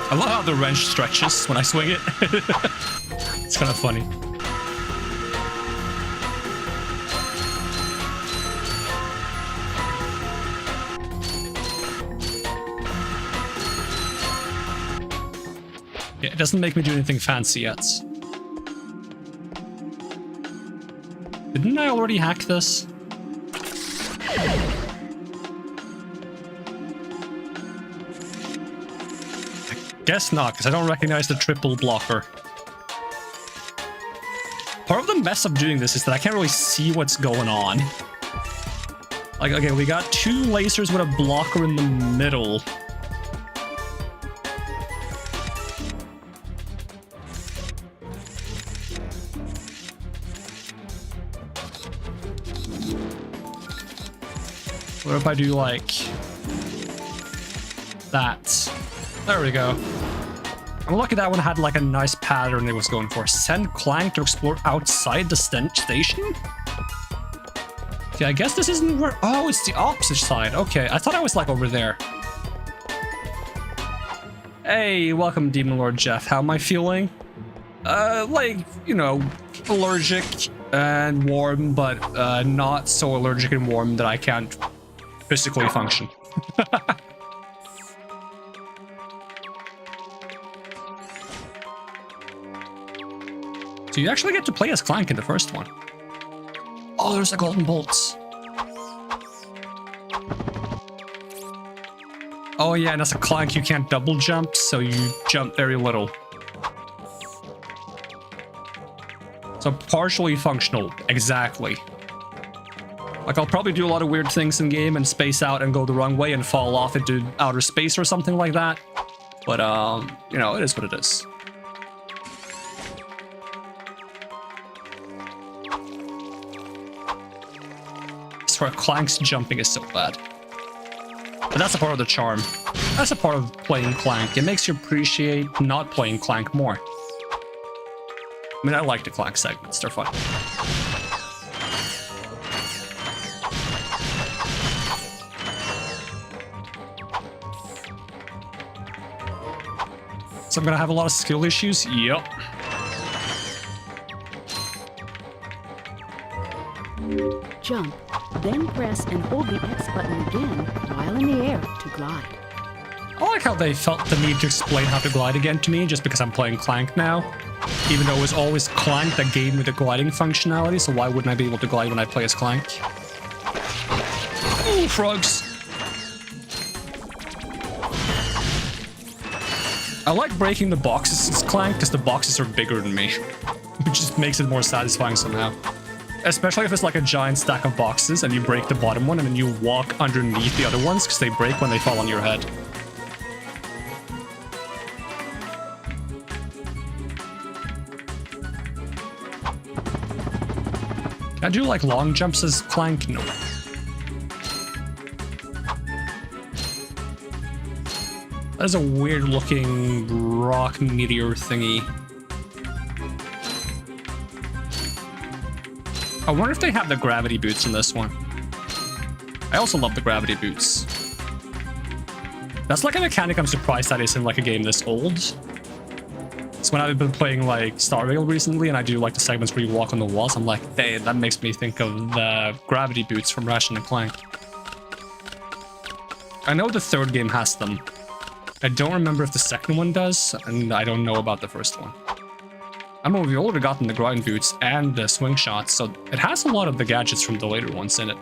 I love how the wrench stretches when I swing it. It's kind of funny. Yeah, it doesn't make me do anything fancy yet. Didn't I already hack this? Guess not, because I don't recognize the triple blocker. Part of the mess of doing this is that I can't really see what's going on. Like, okay, we got two lasers with a blocker in the middle. What if I do, like, that? There we go. I'm lucky that one had like a nice pattern it was going for. Send Clank to explore outside the station? Okay, I guess this isn't where... Oh, it's the opposite side. Okay, I thought I was like over there. Hey, welcome Demon Lord Jeff. How am I feeling? Like, you know, allergic and warm, but not so allergic and warm that I can't physically function. So you actually get to play as Clank in the first one. Oh, there's the golden bolts. Oh yeah, and as a Clank you can't double jump, so you jump very little. So partially functional, exactly. Like I'll probably do a lot of weird things in game and space out and go the wrong way and fall off into outer space or something like that. But you know, it is what it is. Where Clank's jumping is so bad. But that's a part of the charm. That's a part of playing Clank. It makes you appreciate not playing Clank more. I mean, I like the Clank segments. They're fun. So I'm gonna have a lot of skill issues? Yep. Jump, then press and hold the X button again while in the air to glide. I like how they felt the need to explain how to glide again to me just because I'm playing Clank now. Even though it was always Clank that gave me the gliding functionality, so why wouldn't I be able to glide when I play as Clank? Ooh, frogs! I like breaking the boxes as Clank because the boxes are bigger than me. It just makes it more satisfying somehow. Especially if it's like a giant stack of boxes and you break the bottom one and then you walk underneath the other ones because they break when they fall on your head. Can I do like long jumps as Clank? No. That is a weird looking rock meteor thingy. I wonder if they have the gravity boots in this one. I also love the gravity boots. That's like a mechanic I'm surprised that is in like a game this old. It's when I've been playing like Star Rail recently and I do like the segments where you walk on the walls. I'm like, hey, that makes me think of the gravity boots from Ratchet Clank. I know the third game has them. I don't remember if the second one does, and I don't know about the first one. I mean, we've already gotten the grind boots and the swing shots, so it has a lot of the gadgets from the later ones in it.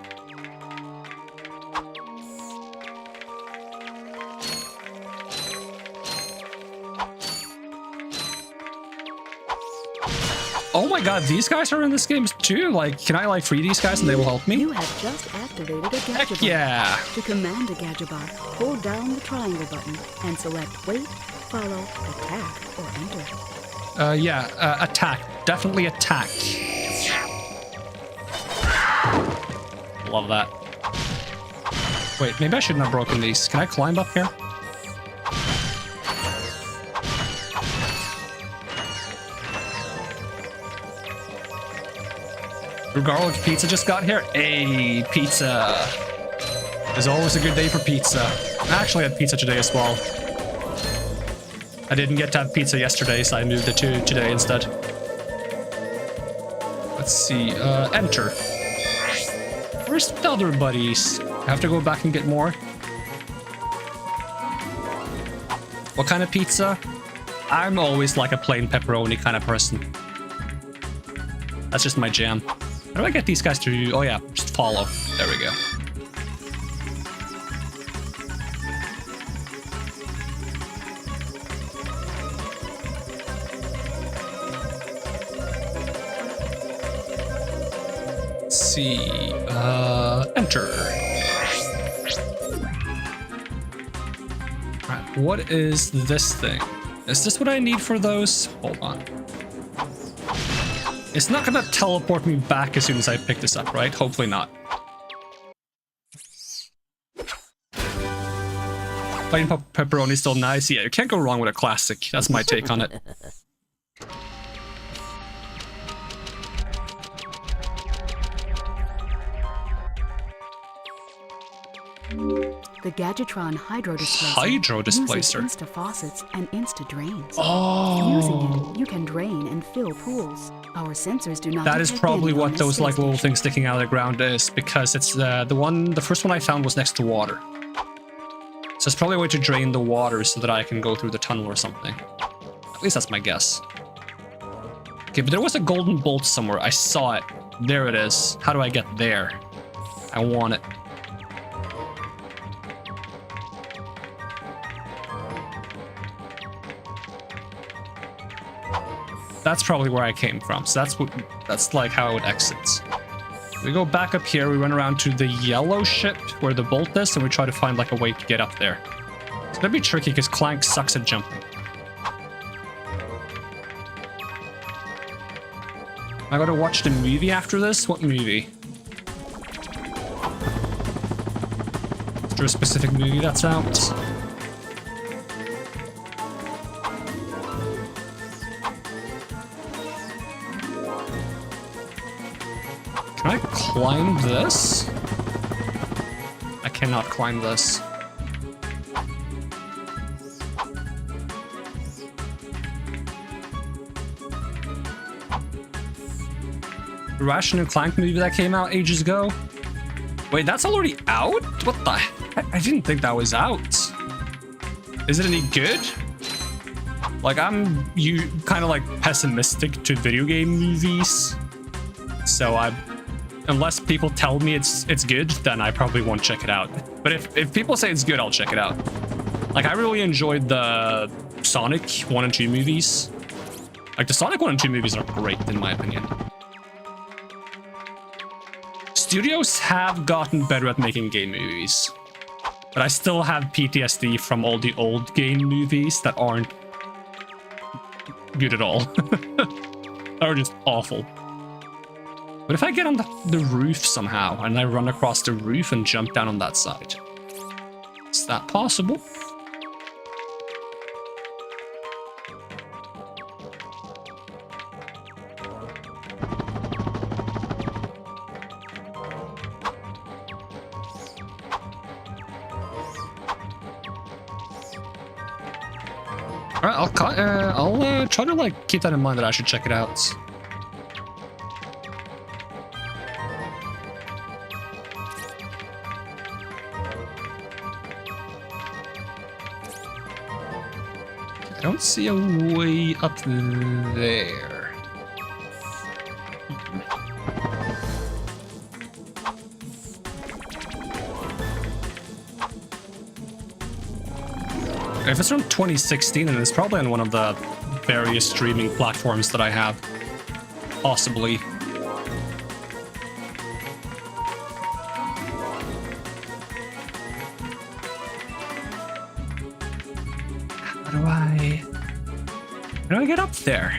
Oh my my god, these guys are in this game too? Like, can I like free these guys and they will help me? You have just activated a Gadgetbot. Heck yeah! To command a Gadgetbot, hold down the triangle button and select wait, follow, attack, or enter. Yeah, attack. Definitely attack. Love that. Wait, maybe I shouldn't have broken these. Can I climb up here? Your garlic pizza just got here. Hey, pizza. There's always a good day for pizza. I actually had pizza today as well. I didn't get to have pizza yesterday, so I moved it to today instead. Let's see, enter. Where's the other buddies? I have to go back and get more. What kind of pizza? I'm always like a plain pepperoni kind of person. That's just my jam. How do I get these guys to... Oh yeah, just follow. There we go. Let's see. Enter. Alright, what is this thing? Is this what I need for those? Hold on. It's not gonna teleport me back as soon as I pick this up, right? Hopefully not. Plain pepperoni is still nice. Yeah, you can't go wrong with a classic. That's my take on it. The Gadgetron Hydro Displacer. Hydro Displacer. Uses Insta faucets and Insta drains. Oh. Using it, you can drain and fill pools. Our sensors do not. That is detect probably anyone what those as like space little things sticking out of the ground is, because it's the first one I found was next to water. So it's probably a way to drain the water so that I can go through the tunnel or something. At least that's my guess. Okay, but there was a golden bolt somewhere. I saw it. There it is. How do I get there? I want it. That's probably where I came from. So that's like how it exits. We go back up here, we run around to the yellow ship where the bolt is, and we try to find like a way to get up there. It's gonna be tricky because Clank sucks at jumping. I gotta watch the movie after this? What movie? Is there a specific movie that's out? Can I climb this? I cannot climb this. The Ratchet Clank movie that came out ages ago? Wait, that's already out? What the heck? I didn't think that was out. Is it any good? Like, I'm kind of like pessimistic to video game movies. So unless people tell me it's good, then I probably won't check it out. But if people say it's good, I'll check it out. Like, I really enjoyed the Sonic 1 and 2 movies. Like, the Sonic 1 and 2 movies are great, in my opinion. Studios have gotten better at making game movies. But I still have PTSD from all the old game movies that aren't good at all. Are just awful. But if I get on the roof somehow, and I run across the roof and jump down on that side, is that possible? Alright, I'll try to like keep that in mind that I should check it out. I don't see a way up there. If it's from 2016, then it's probably on one of the various streaming platforms that I have. Possibly. How do I get up there?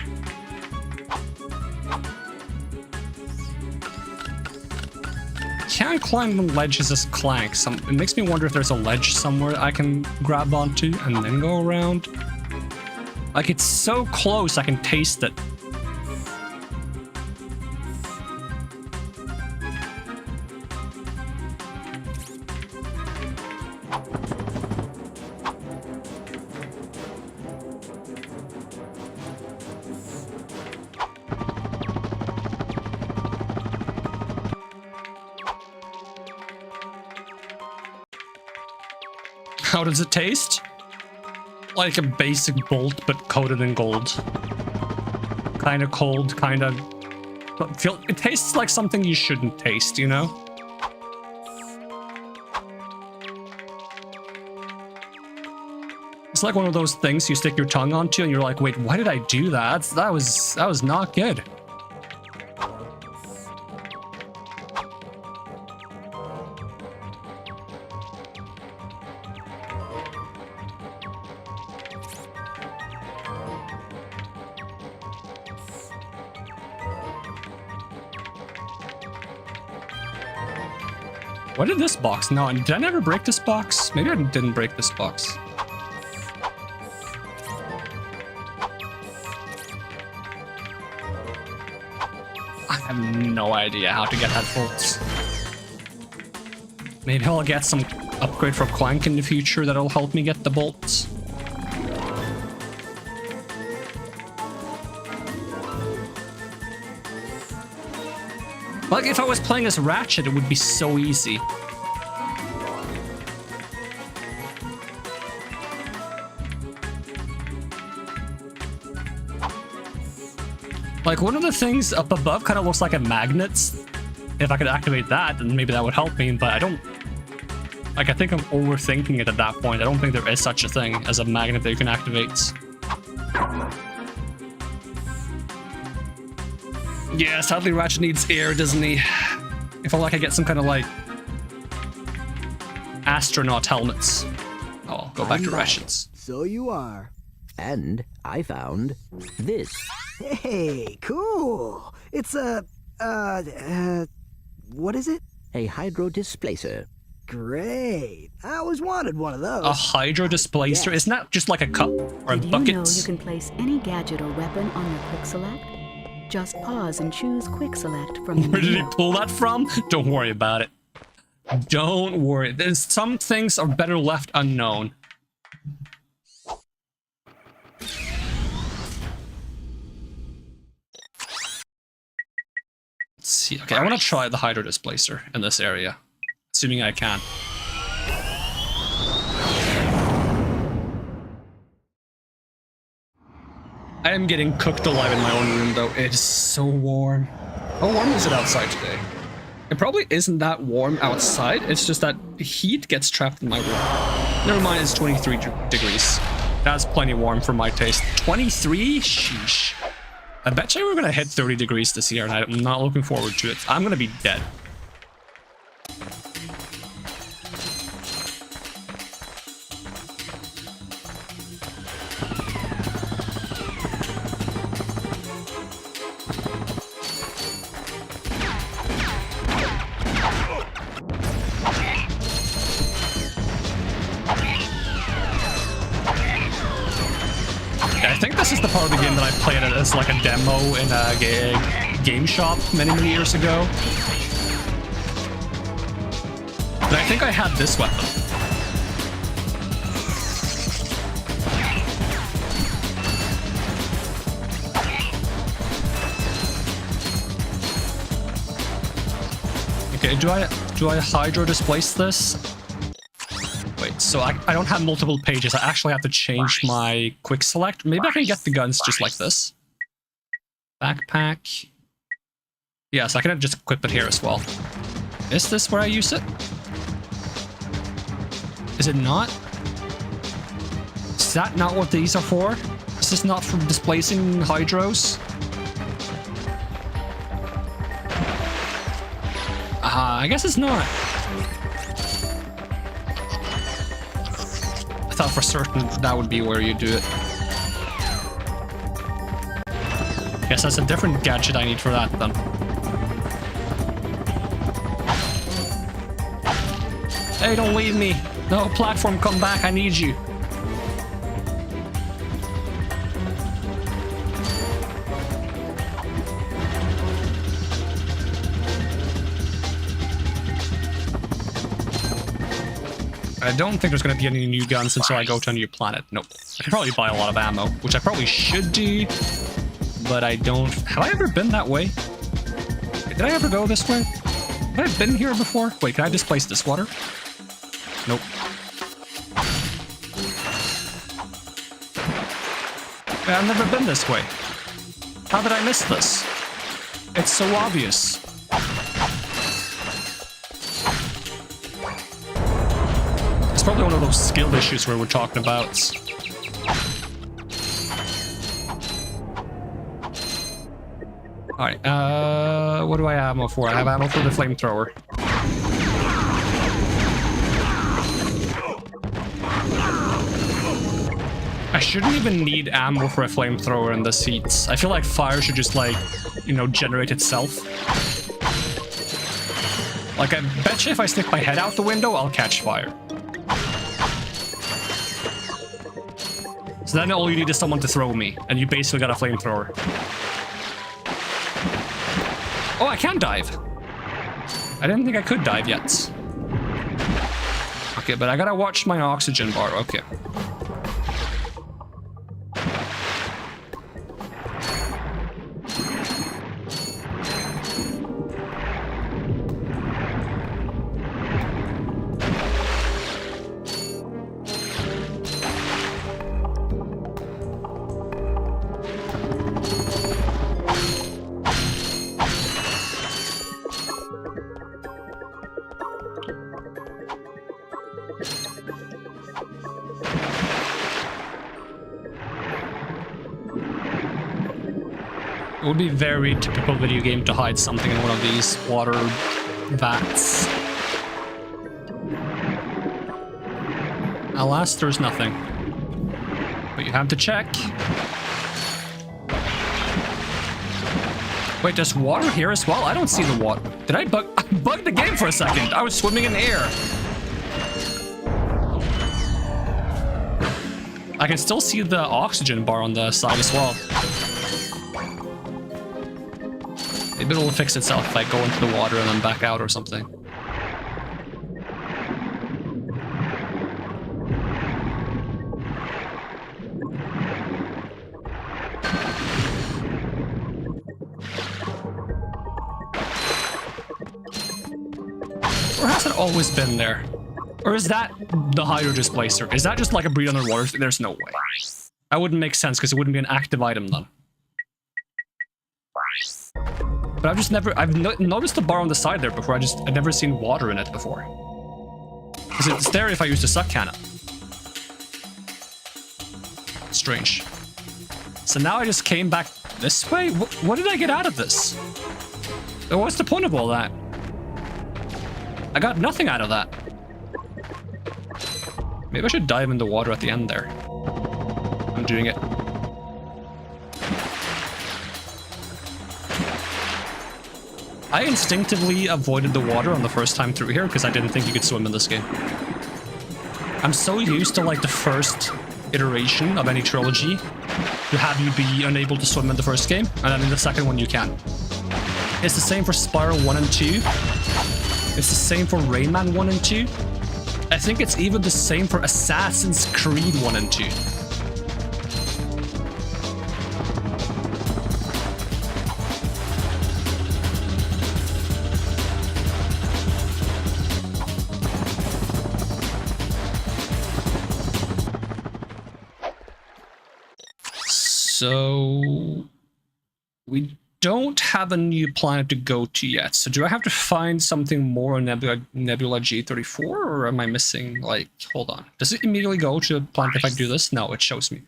Can't climb on ledges as Clank. It makes me wonder if there's a ledge somewhere I can grab onto and then go around. Like, it's so close I can taste it. How does it taste? Like a basic bolt, but coated in gold. Kind of cold, kind of... It tastes like something you shouldn't taste, you know? It's like one of those things you stick your tongue onto and you're like, wait, why did I do that? That was not good. What did this box? No, did I never break this box? Maybe I didn't break this box. I have no idea how to get that bolt. Maybe I'll get some upgrade for Clank in the future that'll help me get the bolts. Like, if I was playing as Ratchet, it would be so easy. Like, one of the things up above kind of looks like a magnet. If I could activate that, then maybe that would help me, but I don't... Like, I think I'm overthinking it at that point. I don't think there is such a thing as a magnet that you can activate. Yeah, sadly Ratchet needs air, doesn't he? If only I could get some kind of, like, astronaut helmets. Oh, I'll go back to Ratchet's. So you are. And I found this. Hey, cool. It's a, what is it? A hydro displacer. Great. I always wanted one of those. A hydro displacer? Yes. Isn't that just like a cup or a Did bucket? you know you can place any gadget or weapon on your quick select? Just pause and choose quick select from the Where did he menu. pull that from? Don't worry about it. Don't worry. There's some things are better left unknown. Let's see. Okay, I want to try the hydro displacer in this area. Assuming I can. I am getting cooked alive in my own room, though. It is so warm. How warm is it outside today? It probably isn't that warm outside. It's just that heat gets trapped in my room. Never mind, it's 23 degrees. That's plenty warm for my taste. 23? Sheesh. I bet you we're gonna hit 30 degrees this year, and I'm not looking forward to it. I'm gonna be dead. I think this is the part of the game that I played as like a demo in a game shop many years ago. But I think I had this weapon. Okay, do I hydro displace this? Wait, so I don't have multiple pages. I actually have to change my quick select. Maybe I can get the guns just like this. Backpack. Yes, I can just equip it here as well. Is this where I use it? Is it not? Is that not what these are for? Is this not for displacing hydros? I guess it's not. I thought for certain that would be where you do it. Guess that's a different gadget I need for that then. Hey, don't leave me. No, platform, come back. I need you. I don't think there's going to be any new guns until I go to a new planet. Nope. I could probably buy a lot of ammo, which I probably should do, but I don't. Have I ever been that way? Did I ever go this way? Have I been here before? Wait, can I displace this water? Nope. I've never been this way. How did I miss this? It's so obvious. It's probably one of those skill issues where we're talking about. Alright, what do I have ammo for? I have ammo for the flamethrower. I shouldn't even need ammo for a flamethrower in the seats. I feel like fire should just, like, you know, generate itself. Like, I bet you if I stick my head out the window, I'll catch fire. So then all you need is someone to throw me, and you basically got a flamethrower. Oh, I can dive. I didn't think I could dive yet. Okay, but I gotta watch my oxygen bar. Okay. It would be very typical video game to hide something in one of these water vats. Alas, there's nothing. But you have to check. Wait, there's water here as well? I don't see the water. Did I bug the game for a second? I was swimming in air. I can still see the oxygen bar on the side as well. Maybe it'll fix itself if I go into the water and then back out or something. Or has it always been there? Or is that the hydro displacer? Is that just like a breed underwater? There's no way. That wouldn't make sense because it wouldn't be an active item then. But I've noticed the bar on the side there before. I've never seen water in it before. Because it's there if I use the suck cannon. Strange. So now I just came back this way? What did I get out of this? What's the point of all that? I got nothing out of that. Maybe I should dive in the water at the end there. I'm doing it. I instinctively avoided the water on the first time through here because I didn't think you could swim in this game. I'm so used to like the first iteration of any trilogy to have you be unable to swim in the first game, and then in the second one you can. It's the same for Spyro 1 and 2. It's the same for Rayman 1 and 2. I think it's even the same for Assassin's Creed 1 and 2. So we don't have a new planet to go to yet. So do I have to find something more on Nebula G34, or am I missing, like, hold on. Does it immediately go to the planet if I do this? No, it shows me.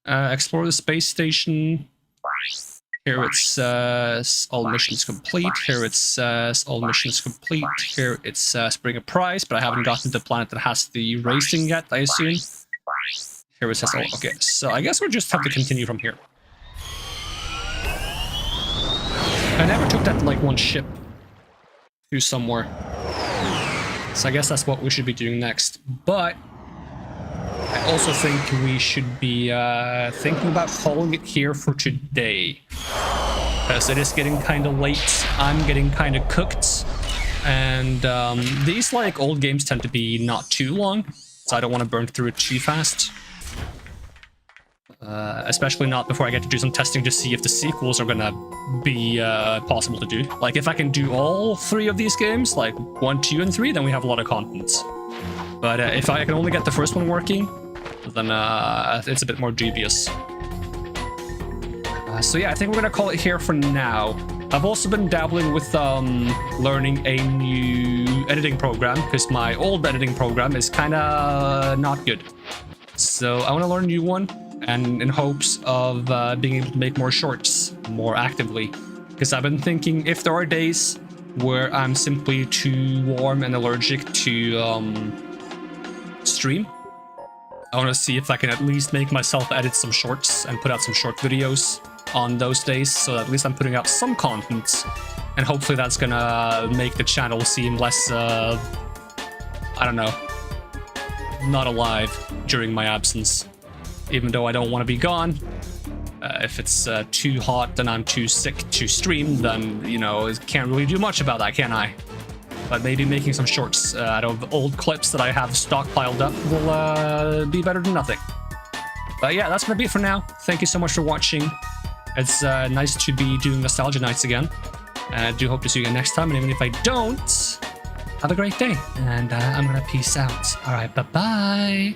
Explore the space station. Here it says all missions complete. Here it says all missions complete. Here it says bring a prize, but I haven't gotten the planet that has the racing yet, I assume. Here it says, oh, okay, so I guess we'll just have to continue from here. I never took that, like, one ship to somewhere. So I guess that's what we should be doing next. But I also think we should be thinking about calling it here for today. Because it is getting kind of late. I'm getting kind of cooked. And these, like, old games tend to be not too long. So I don't want to burn through it too fast. Especially not before I get to do some testing to see if the sequels are gonna be possible to do. Like, if I can do all 3 of these games, like 1, 2, and 3, then we have a lot of content. But if I can only get the first one working, then it's a bit more dubious. So yeah, I think we're gonna call it here for now. I've also been dabbling with learning a new editing program, because my old editing program is kind of not good. So I want to learn a new one, and in hopes of being able to make more shorts more actively. Because I've been thinking, if there are days where I'm simply too warm and allergic to stream, I want to see if I can at least make myself edit some shorts and put out some short videos on those days, so at least I'm putting out some content, and hopefully that's gonna make the channel seem less, I don't know, not alive during my absence. Even though I don't want to be gone, if it's too hot and I'm too sick to stream, then, you know, I can't really do much about that, can I? But maybe making some shorts out of old clips that I have stockpiled up will be better than nothing. But yeah, that's gonna be it for now. Thank you so much for watching. It's nice to be doing Nostalgia Nights again. I do hope to see you again next time, and even if I don't, have a great day, and I'm gonna peace out. Alright, bye-bye!